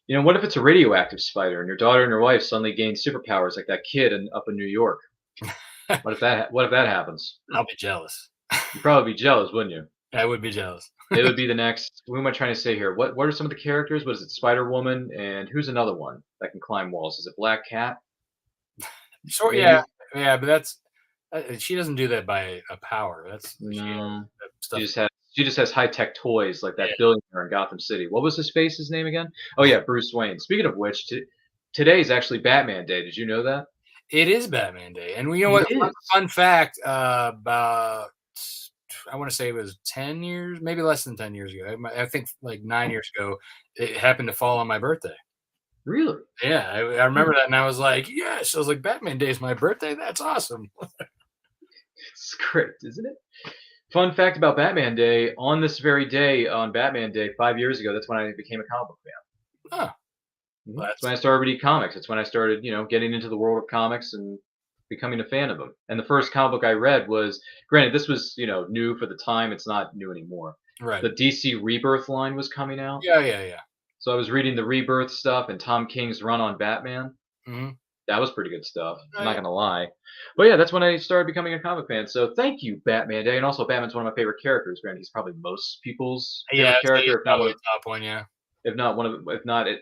what if it's a radioactive spider and your daughter and your wife suddenly gain superpowers like that kid up in New York? What if that happens? I'll be jealous. You'd probably be jealous, wouldn't you? I would be jealous. It would be the next. What am I trying to say here? What are some of the characters? What is it? Spider Woman, and who's another one that can climb walls? Is it Black Cat? Sure. Yeah. But that's she doesn't do that by a power. That's no. stuff. She just has high tech toys like that billionaire in Gotham City. What was his name again? Oh yeah, Bruce Wayne. Speaking of which, today is actually Batman Day. Did you know that? It is Batman Day, and you know what? Fun fact about I want to say it was 10 years, maybe less than 10 years ago. I think like 9 years ago, it happened to fall on my birthday. Really? Yeah, I remember that, and I was like, yes. I was like, Batman Day is my birthday. That's awesome. It's great, isn't it? Fun fact about Batman Day: on this very day, on Batman Day 5 years ago, that's when I became a comic book fan. Oh. That's when I started reading comics. That's when I started, getting into the world of comics and becoming a fan of them. And the first comic book I read was, granted, this was, new for the time. It's not new anymore. Right. The DC Rebirth line was coming out. Yeah. So I was reading the Rebirth stuff and Tom King's run on Batman. Mm-hmm. That was pretty good stuff. I'm not going to lie. But yeah, that's when I started becoming a comic fan. So thank you, Batman Day. And also, Batman's one of my favorite characters. Granted, he's probably most people's favorite character. If not the top one, yeah. If not,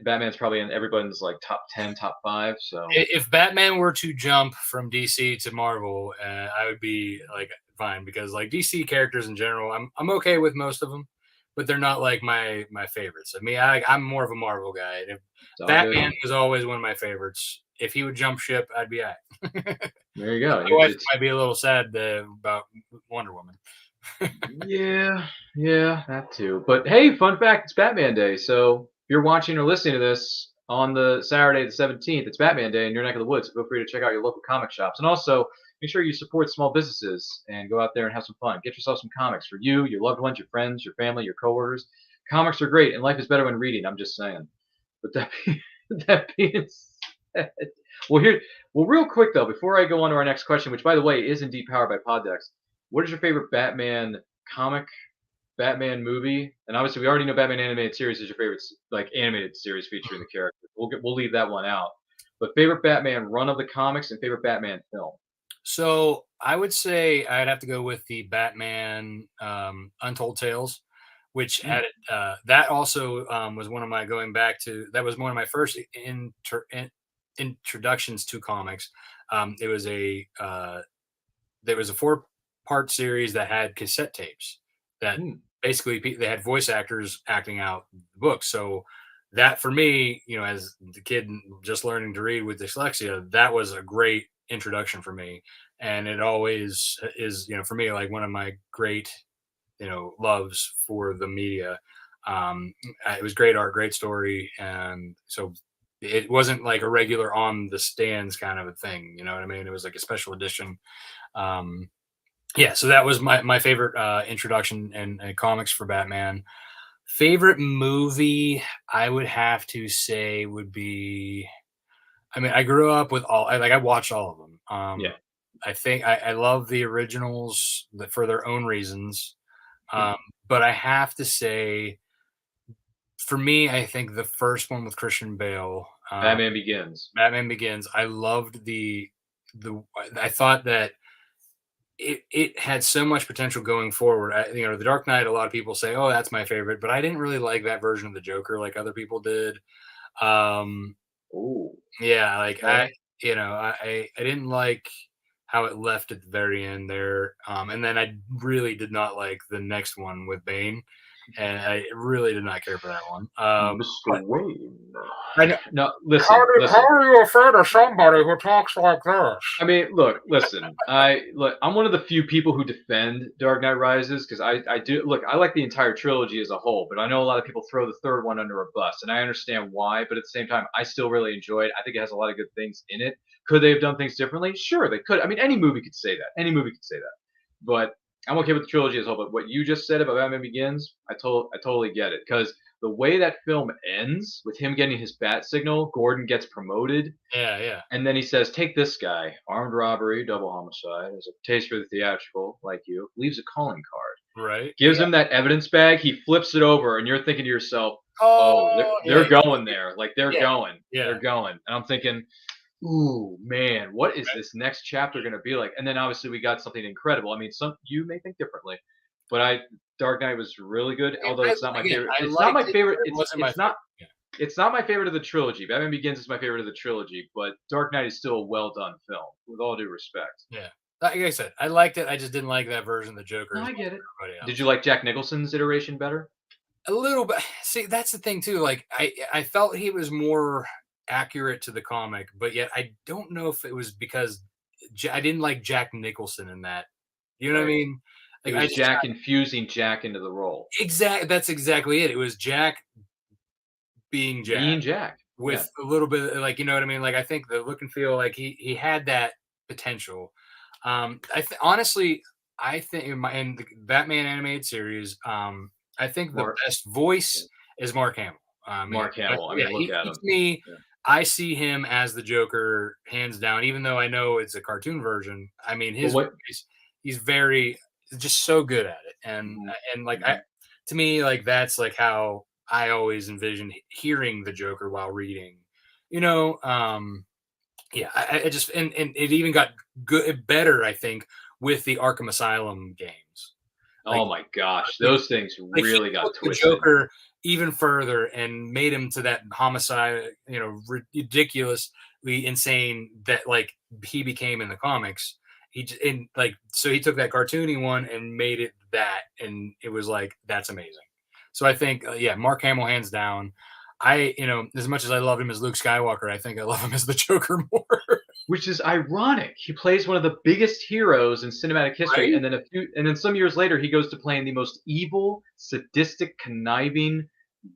Batman's probably in everyone's like top 10, top 5. So if Batman were to jump from DC to Marvel, I would be like fine, because like DC characters in general, I'm okay with most of them, but they're not like my favorites. I mean, I'm more of a Marvel guy. If Batman was always one of my favorites. If he would jump ship, I'd be all right. There you go. My wife might be a little sad about Wonder Woman. Yeah, that too. But hey, fun fact, it's Batman Day. So if you're watching or listening to this on the Saturday the 17th, it's Batman Day in your neck of the woods. Feel free to check out your local comic shops. And also, make sure you support small businesses and go out there and have some fun. Get yourself some comics for you, your loved ones, your friends, your family, your coworkers. Comics are great, and life is better when reading. I'm just saying. But that being said, real quick though, before I go on to our next question, which by the way is indeed powered by Poddex, what is your favorite Batman comic, Batman movie? And obviously, we already know Batman animated series is your favorite, like animated series featuring the character. We'll leave that one out. But favorite Batman run of the comics and favorite Batman film. So I would say I'd have to go with the Batman Untold Tales, which had that also was one of my that was one of my first introductions to comics. It was there was a 4-part series that had cassette tapes that basically they had voice actors acting out the books. So that for me, as the kid just learning to read with dyslexia, that was a great introduction for me. And it always is, for me, like one of my great, loves for the media. It was great art, great story. And so it wasn't like a regular on the stands kind of a thing. You know what I mean? It was like a special edition. So that was my favorite introduction in comics for Batman. Favorite movie, I would have to say would be, I grew up with I watched all of them. I think I love the originals for their own reasons. But I have to say, for me, I think the first one with Christian Bale, Batman Begins. I loved I thought that it had so much potential going forward. The Dark Knight, a lot of people say, oh, that's my favorite, but I didn't really like that version of the Joker like other people did. I didn't like how it left at the very end there. And then I really did not like the next one with Bane. And I really did not care for that one. Mr. Wayne. No, listen. How are you afraid of somebody who talks like this? I mean, listen. I'm one of the few people who defend Dark Knight Rises because I do look. I like the entire trilogy as a whole, but I know a lot of people throw the third one under a bus, and I understand why. But at the same time, I still really enjoy it. I think it has a lot of good things in it. Could they have done things differently? Sure, they could. I mean, any movie could say that. But I'm okay with the trilogy as a whole. But what you just said about Batman Begins, I totally get it because the way that film ends with him getting his bat signal, Gordon gets promoted. Yeah. And then he says, take this guy, armed robbery, double homicide, has a taste for the theatrical, like you, leaves a calling card. Right. Gives him that evidence bag. He flips it over, and you're thinking to yourself, they're going there. Like, they're going. Yeah. They're going. And I'm thinking, ooh, man, what is this next chapter going to be like? And then obviously we got something incredible. I mean, you may think differently, but Dark Knight was really good, although it's not my favorite. It's not my favorite. It's not my favorite of the trilogy. Batman Begins is my favorite of the trilogy, but Dark Knight is still a well-done film, with all due respect. Yeah. Like I said, I liked it. I just didn't like that version of the Joker. No, I get it. Did you like Jack Nicholson's iteration better? A little bit. See, that's the thing, too. Like, I felt he was more accurate to the comic, but yet I don't know if it was because I didn't like Jack Nicholson in that. You know what I mean? Like, it was Jack infusing Jack into the role. Exactly. That's exactly it. It was Jack being Jack. With a little bit of, like, you know what I mean? Like, I think the look and feel, like he had that potential. Honestly, I think in the Batman animated series, I think the best voice is Mark Hamill. Mark Hamill. Look at him. To me, I see him as the Joker, hands down. Even though I know it's a cartoon version, I mean, his voice, he's just so good at it, and like to me, like that's like how I always envision hearing the Joker while reading. I just and it even got better, I think, with the Arkham Asylum games. Oh my gosh, those things really got twisted. The Joker even further and made him to that homicide, ridiculously insane that like he became in the comics. So he took that cartoony one and made it that, and it was like, that's amazing. So I think, Mark Hamill, hands down. As much as I love him as Luke Skywalker, I think I love him as the Joker more. Which is ironic. He plays one of the biggest heroes in cinematic history, right? and then some years later, he goes to playing the most evil, sadistic, conniving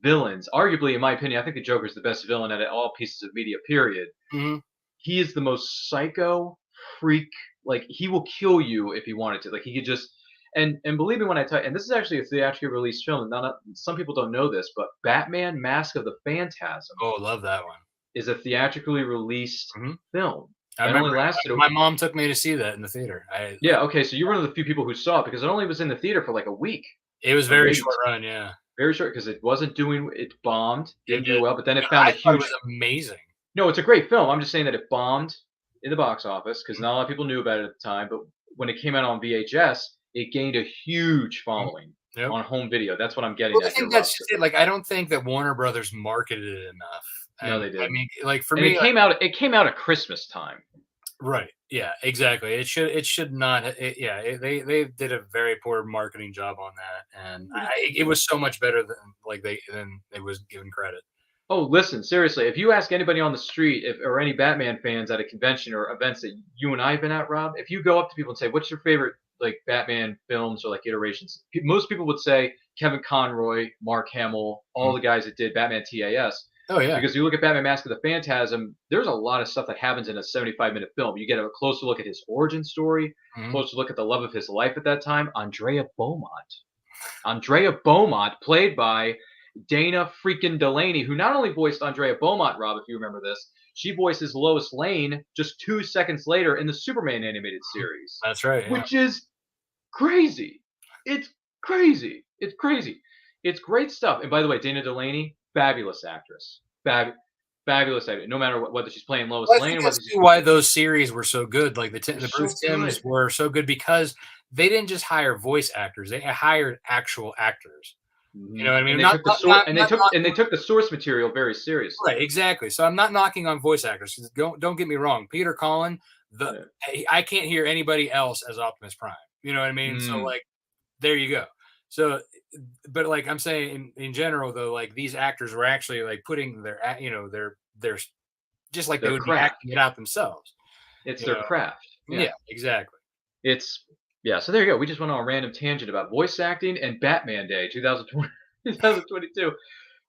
villains. Arguably, in my opinion, I think the Joker is the best villain at all pieces of media. Period. Mm-hmm. He is the most psycho freak. Like, he will kill you if he wanted to. Like, he could just. And believe me when I tell you, and this is actually a theatrically released film. Not some people don't know this, but Batman: Mask of the Phantasm Oh, love that one. is a theatrically released Mhm. film. I That only remember lasted. my mom took me to see that in the theater. Yeah. Okay. So you're one of the few people who saw it because it only was in the theater for like a week. It was Or very maybe short run, yeah. very short because it wasn't doing. It bombed. Didn't do did. well, but then it And found I a thought it huge. was amazing. No, it's a great film. I'm just saying that it bombed in the box office because Mhm. not a lot of people knew about it at the time. But when it came out on VHS, it gained a huge following Yep. on home video. That's what I'm getting Well, I at here, think Rob. that's just it. Like, I don't think that Warner Brothers marketed it enough. No, And, they I didn't. mean, like for And me, it came out. It came out at Christmas time. right? Yeah, exactly. It should not. They did a very poor marketing job on that, and it was so much better than it was given credit. Oh, listen, seriously. If you ask anybody on the street, or any Batman fans at a convention or events that you and I have been at, Rob, if you go up to people and say, "What's your favorite like Batman films or like iterations?" Most people would say Kevin Conroy, Mark Hamill, all the guys that did Batman TAS. Oh yeah, Because you look at Batman: Mask of the Phantasm, there's a lot of stuff that happens in a 75-minute film. You get a closer look at his origin story, Mhm. closer look at the love of his life at that time, Andrea Beaumont. Andrea Beaumont, played by Dana freaking Delaney, who not only voiced Andrea Beaumont, Rob, if you remember this, she voices Lois Lane just 2 seconds later in the Superman animated series, That's right. Yeah. which is crazy. It's crazy. It's crazy. It's great stuff. And by the way, Dana Delaney, fabulous actress. Fabulous actress. No matter whether she's playing Lois Well, I Lane think or whether that's she's why those series were so good. Like the so Bruce Timms good. were so good because they didn't just hire voice actors; they hired actual actors. You know what I mean? And they Not, took the not, source not, and not, they took the source material very seriously. right, exactly. So I'm not knocking on voice actors. Don't get me wrong. Peter Cullen, I can't hear anybody else as Optimus Prime. You know what I mean? So Mm. like, there you go. So, but like I'm saying in general though, like these actors were actually like putting their just like they Their would be craft. acting it out themselves. It's You their know? craft. Yeah, exactly. It's yeah. So there you go. We just went on a random tangent about voice acting and Batman Day 2020, 2022.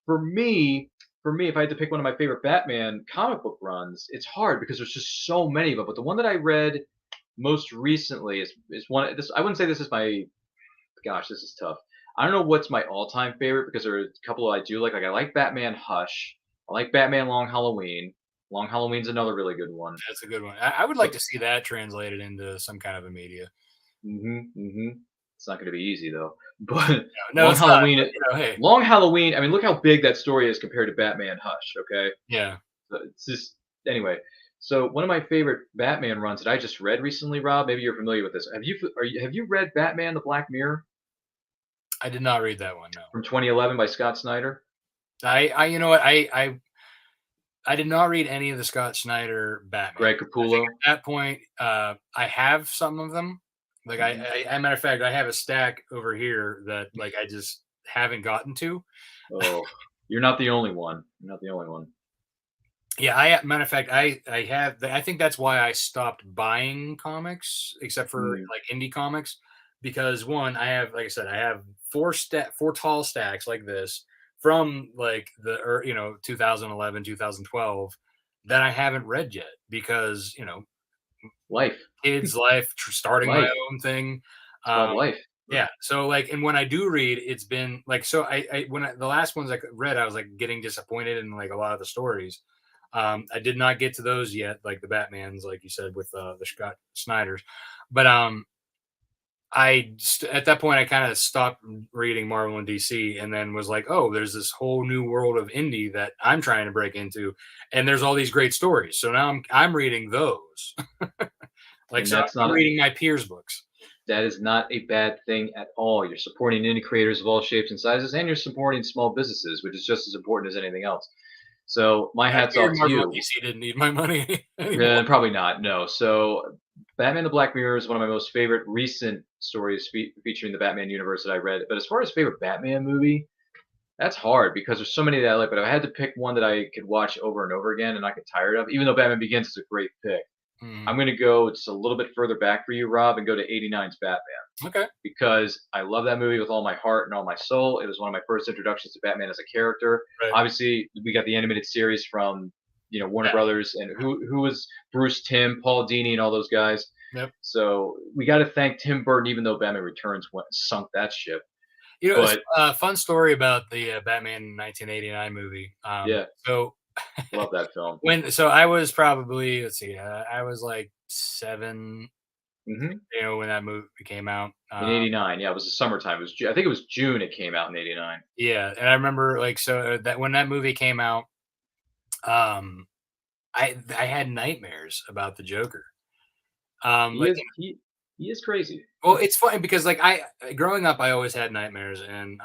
For me, if I had to pick one of my favorite Batman comic book runs, it's hard because there's just so many of them. But the one that I read most recently is one. This I wouldn't say this is my. Gosh, this is tough. I don't know what's my all-time favorite because there are a couple I do like. Like I like Batman Hush. I like Batman Long Halloween. Long Halloween's another really good one. That's a good one. I would like to see that translated into some kind of a media. It's not going to be easy though. But No, Long it's Halloween. not, but, hey. Long Halloween. I mean, look how big that story is compared to Batman Hush. Okay. Yeah. So it's just anyway. So one of my favorite Batman runs that I just read recently, Rob. Maybe you're familiar with this. Have you read Batman: The Black Mirror? I did not read that one. No. From 2011 by Scott Snyder. I you know what I did not read any of the Scott Snyder Batman. Greg I Capullo. think at that point, I have some of them. Like as a matter of fact, I have a stack over here that like I just haven't gotten to. Oh, you're not the only one. You're not the only one. Yeah, matter of fact, I have. I think that's why I stopped buying comics, except for like indie comics, because one, I have, like I said, I have four tall stacks like this from like the 2011, 2012 that I haven't read yet because Life. kids, life, starting my own thing. It's called life. Yeah. So like, and when I do read, it's been like, so the last ones I read, I was like getting disappointed in like a lot of the stories. I did not get to those yet, like the Batmans, like you said, with the Scott Snyders. But at that point, I kind of stopped reading Marvel and DC, and then was like, oh, there's this whole new world of indie that I'm trying to break into, and there's all these great stories. So now I'm reading those. Like, so I'm reading my peers' books. That is not a bad thing at all. You're supporting indie creators of all shapes and sizes, and you're supporting small businesses, which is just as important as anything else. So my hat's off to you. DC didn't need my money Yeah, probably not. No. So Batman: The Black Mirror is one of my most favorite recent stories featuring the Batman universe that I read. But as far as favorite Batman movie, that's hard because there's so many that I like. But if I had to pick one that I could watch over and over again and not get tired of, even though Batman Begins is a great pick, I'm going to go just a little bit further back for you, Rob, and go to '89's Batman. Okay. Because I love that movie with all my heart and all my soul. It was one of my first introductions to Batman as a character. Right. Obviously, we got the animated series from Warner Brothers, and who was Bruce Timm, Paul Dini, and all those guys. Yep. So we got to thank Tim Burton, even though Batman Returns sunk that ship. You know, But it's a fun story about the Batman 1989 movie. yeah, So love that film. so I was probably, let's see, I was like 7, Hmm. you know, when that movie came out. In '89, yeah, it was the summertime. It was I think it was June it came out in '89. Yeah, and I remember like so that when that movie came out, um, I had nightmares about the Joker. He Like, is he is crazy. well, it's funny because like I growing up, I always had nightmares, and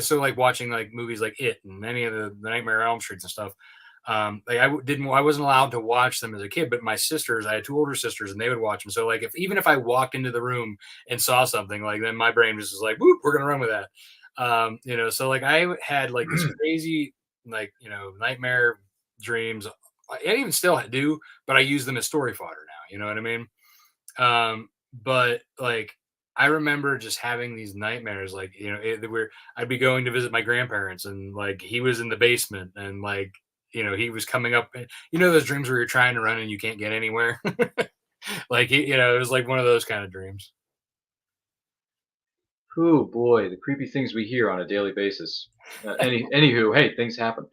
so like watching like movies like It and any of the Nightmare on Elm Streets and stuff. Like I wasn't allowed to watch them as a kid, but my sisters, I had 2 older sisters, and they would watch them. So like even if I walked into the room and saw something, like then my brain just was like, "Whoop, we're gonna run with that." You know, so like I had like this crazy like nightmare dreams. I even still do, but I use them as story fodder now. You know what I mean? But like I remember just having these nightmares, like I'd be going to visit my grandparents, and like he was in the basement, and like he was coming up. Those dreams where you're trying to run and you can't get anywhere. Like it was like one of those kind of dreams. Oh boy, the creepy things we hear on a daily basis. Anywho, hey, things happen.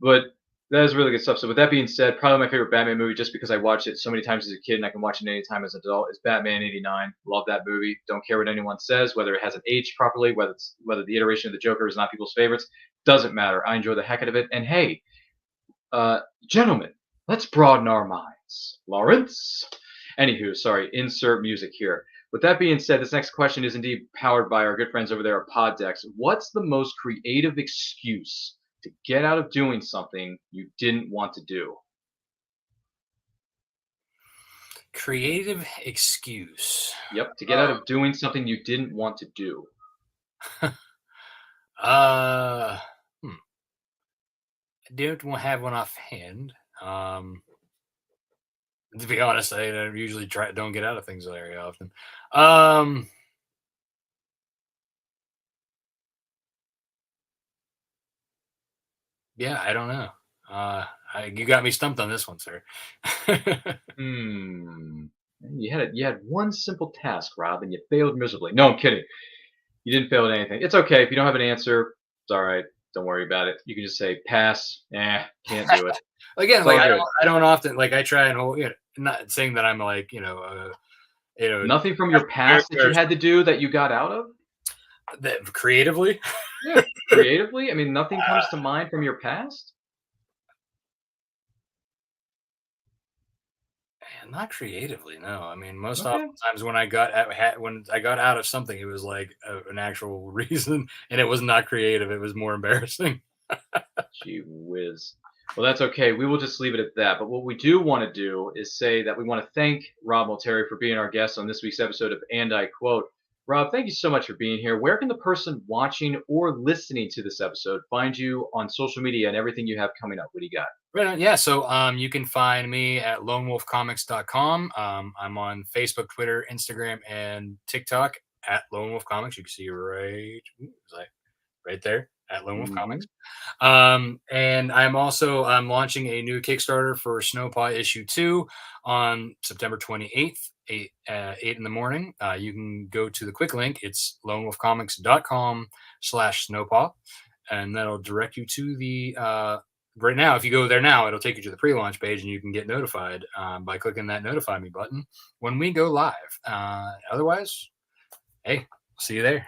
But that is really good stuff. So with that being said, probably my favorite Batman movie, just because I watched it so many times as a kid and I can watch it anytime as an adult, is Batman '89. Love that movie. Don't care what anyone says, whether it hasn't aged properly, whether the iteration of the Joker is not people's favorites. Doesn't matter. I enjoy the heck out of it. And hey, gentlemen, let's broaden our minds. Lawrence. Anywho, sorry, insert music here. With that being said, this next question is indeed powered by our good friends over there at Poddex. What's the most creative excuse to get out of doing something you didn't want to do? Creative excuse. Yep, to get out of doing something you didn't want to do. Uh, hmm. I don't have one offhand. To be honest, I usually don't get out of things very often. Yeah, I don't know. You got me stumped on this one, sir. Hmm. You had one simple task, Rob, and you failed miserably. No, I'm kidding. You didn't fail at anything. It's okay if you don't have an answer. It's all right. Don't worry about it. You can just say pass. Can't do it. Again, It's like all I good. don't, I don't often like I try and hold. Not saying that I'm like Nothing from your past that you had to do that you got out of? that creatively. Yeah, creatively? I mean, nothing comes to mind from your past? Man, not creatively, no. I mean, most Okay. oftentimes when I got out of something, it was like an actual reason, and it was not creative. It was more embarrassing. Gee whiz. Well, that's okay. We will just leave it at that. But what we do want to do is say that we want to thank Rob Multari for being our guest on this week's episode of And I Quote. Rob, thank you so much for being here. Where can the person watching or listening to this episode find you on social media and everything you have coming up? What do you got? Right on. Yeah. So you can find me at lonewolfcomics.com. I'm on Facebook, Twitter, Instagram, and TikTok at Lone Wolf Comics. You can see right there at Lone Wolf Mhm. Comics. And I'm launching a new Kickstarter for Snowpaw issue 2 on September 28th, 8 in the morning. You can go to the quick link. It's lonewolfcomics.com/snowpaw, and that'll direct you to the right now. If you go there now, it'll take you to the pre-launch page, and you can get notified by clicking that notify me button when we go live. Otherwise, hey, see you there.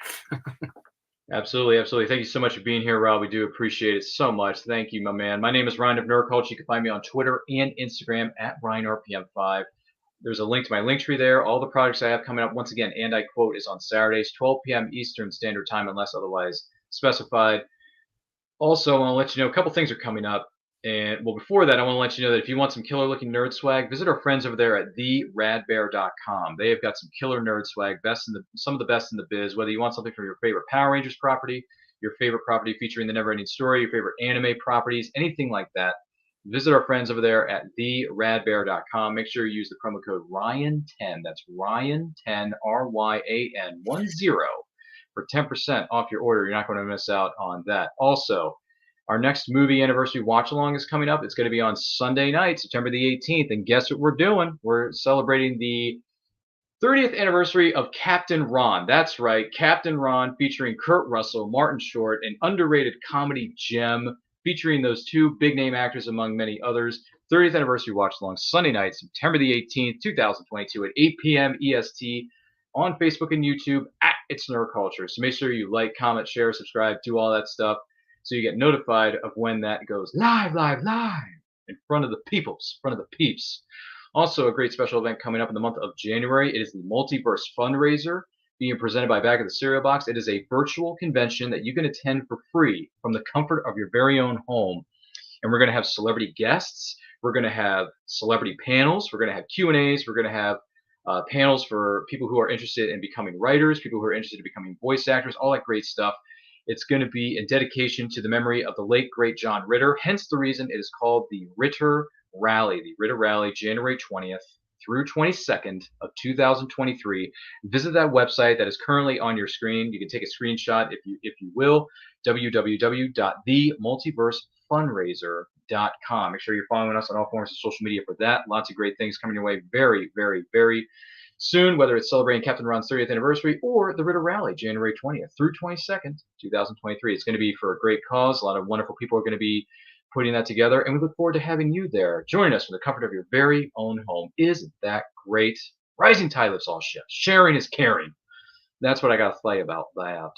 Absolutely, absolutely. Thank you so much for being here, Rob. We do appreciate it so much. Thank you, my man. My name is Ryan of Nerd Culture. You can find me on Twitter and Instagram at RyanRPM5. There's a link to my link tree there. All the projects I have coming up, once again, and I quote, is on Saturdays, 12 p.m. Eastern Standard Time, unless otherwise specified. Also, I want to let you know a couple things are coming up. And well, before that, I want to let you know that if you want some killer looking nerd swag, visit our friends over there at theradbear.com. They have got some killer nerd swag, some of the best in the biz. Whether you want something from your favorite Power Rangers property, your favorite property featuring the Neverending Story, your favorite anime properties, anything like that, visit our friends over there at theradbear.com. Make sure you use the promo code Ryan10. That's Ryan10, RYAN10 for 10% off your order. You're not going to miss out on that. Also, Our next movie anniversary watch along is coming up. It's going to be on Sunday night, September the 18th. And guess what we're doing? We're celebrating the 30th anniversary of Captain Ron. That's right, Captain Ron, featuring Kurt Russell, Martin Short, an underrated comedy gem featuring those two big name actors among many others. 30th anniversary watch along Sunday night, September the 18th, 2022 at 8 p.m. EST on Facebook and YouTube at It's Nerd Culture. So make sure you like, comment, share, subscribe, do all that stuff so you get notified of when that goes live in front of the peoples, in front of the peeps. Also, a great special event coming up in the month of January. It is the Multiverse Fundraiser being presented by Back of the Cereal Box. It is a virtual convention that you can attend for free from the comfort of your very own home. And we're going to have celebrity guests. We're going to have celebrity panels. We're going to have Q&As. We're going to have panels for people who are interested in becoming writers, people who are interested in becoming voice actors, all that great stuff. It's going to be in dedication to the memory of the late, great John Ritter. Hence the reason it is called the Ritter Rally. The Ritter Rally, January 20th through 22nd of 2023. Visit that website that is currently on your screen. You can take a screenshot if you will. www.themultiversefundraiser.com. Make sure you're following us on all forms of social media for that. Lots of great things coming your way very, very, very soon, whether it's celebrating Captain Ron's 30th anniversary or the Ritter Rally, January 20th through 22nd, 2023. It's going to be for a great cause. A lot of wonderful people are going to be putting that together, and we look forward to having you there. Join us from the comfort of your very own home. Isn't that great? Rising tide lifts all ships. Sharing is caring. That's what I got to say about that.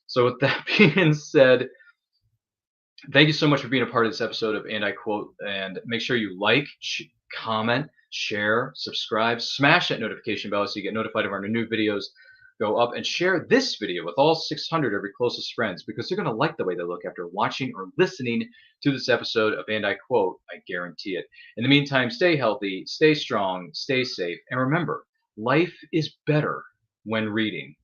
So with that being said, thank you so much for being a part of this episode of And I Quote. And make sure you like, comment, share, subscribe, smash that notification bell so you get notified of our new videos go up, and share this video with all 600 of your closest friends, because they're going to like the way they look after watching or listening to this episode of And I Quote. I guarantee it. In the meantime, stay healthy, stay strong, stay safe, and remember, life is better when reading.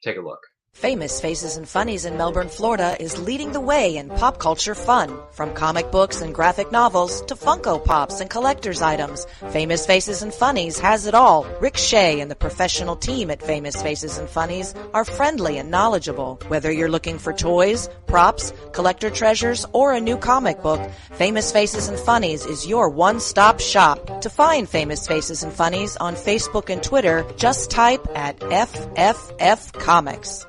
Take a look. Famous Faces and Funnies in Melbourne, Florida is leading the way in pop culture fun. From comic books and graphic novels to Funko Pops and collector's items, Famous Faces and Funnies has it all. Rick Shea and the professional team at Famous Faces and Funnies are friendly and knowledgeable. Whether you're looking for toys, props, collector treasures, or a new comic book, Famous Faces and Funnies is your one-stop shop. To find Famous Faces and Funnies on Facebook and Twitter, just type at FFF Comics.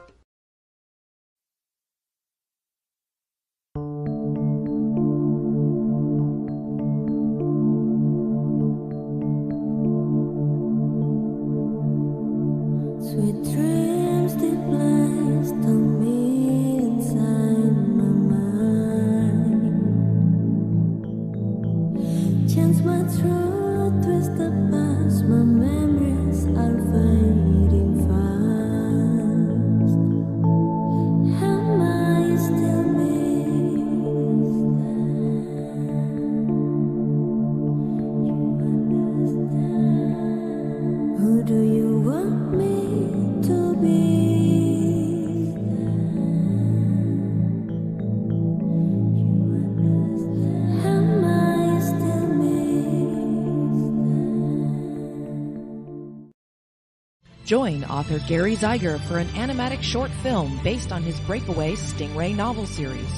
Sweet dreams they placed on me inside my mind. Chance my truth, twist the past, my memories are fading fast. Am I still missed? Who do you want me to be? Am I still missed? Join author Gary Zeiger for an animatic short film based on his breakaway Stingray novel series.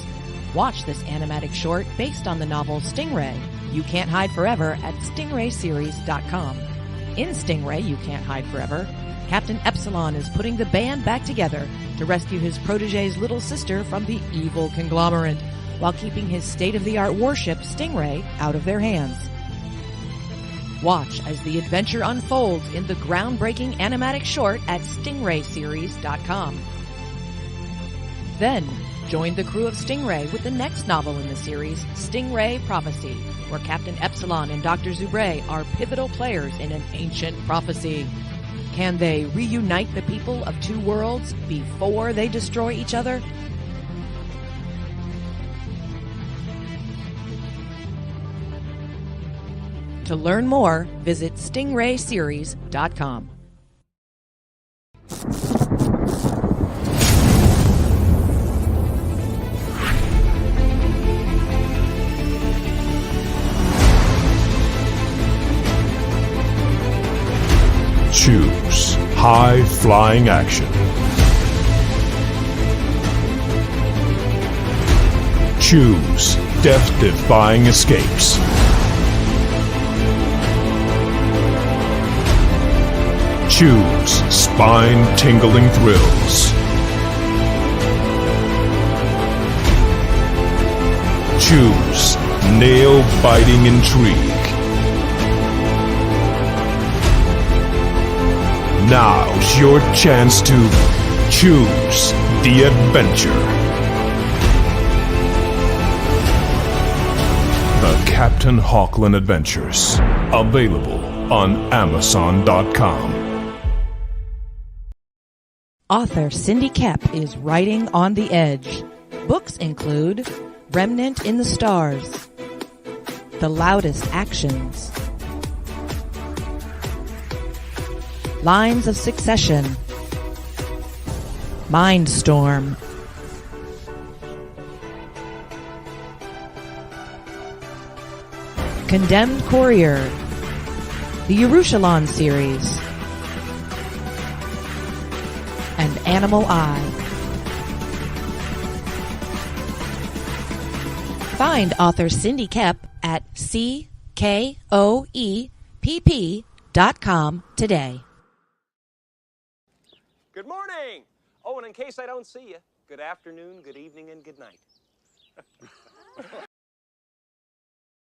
Watch this animatic short based on the novel Stingray, You Can't Hide Forever at stingrayseries.com. In Stingray, You Can't Hide Forever, Captain Epsilon is putting the band back together to rescue his protege's little sister from the evil conglomerate, while keeping his state-of-the-art warship, Stingray, out of their hands. Watch as the adventure unfolds in the groundbreaking animatic short at stingrayseries.com. Then, join the crew of Stingray with the next novel in the series, Stingray Prophecy, where Captain Epsilon and Dr. Zubre are pivotal players in an ancient prophecy. Can they reunite the people of two worlds before they destroy each other? To learn more, visit stingrayseries.com. Choose high-flying action. Choose death-defying escapes. Choose spine-tingling thrills. Choose nail-biting intrigue. Now's your chance to choose the adventure. The Captain Hawkland Adventures. Available on Amazon.com. Author Cindy Kep is writing on the edge. Books include Remnant in the Stars, The Loudest Actions, Lines of Succession, Mindstorm, Condemned Courier, the Yerushalayim series, and Animal Eye. Find author Cindy Kep at CKOEPP.com today. Good morning! Oh, and in case I don't see you, good afternoon, good evening, and good night.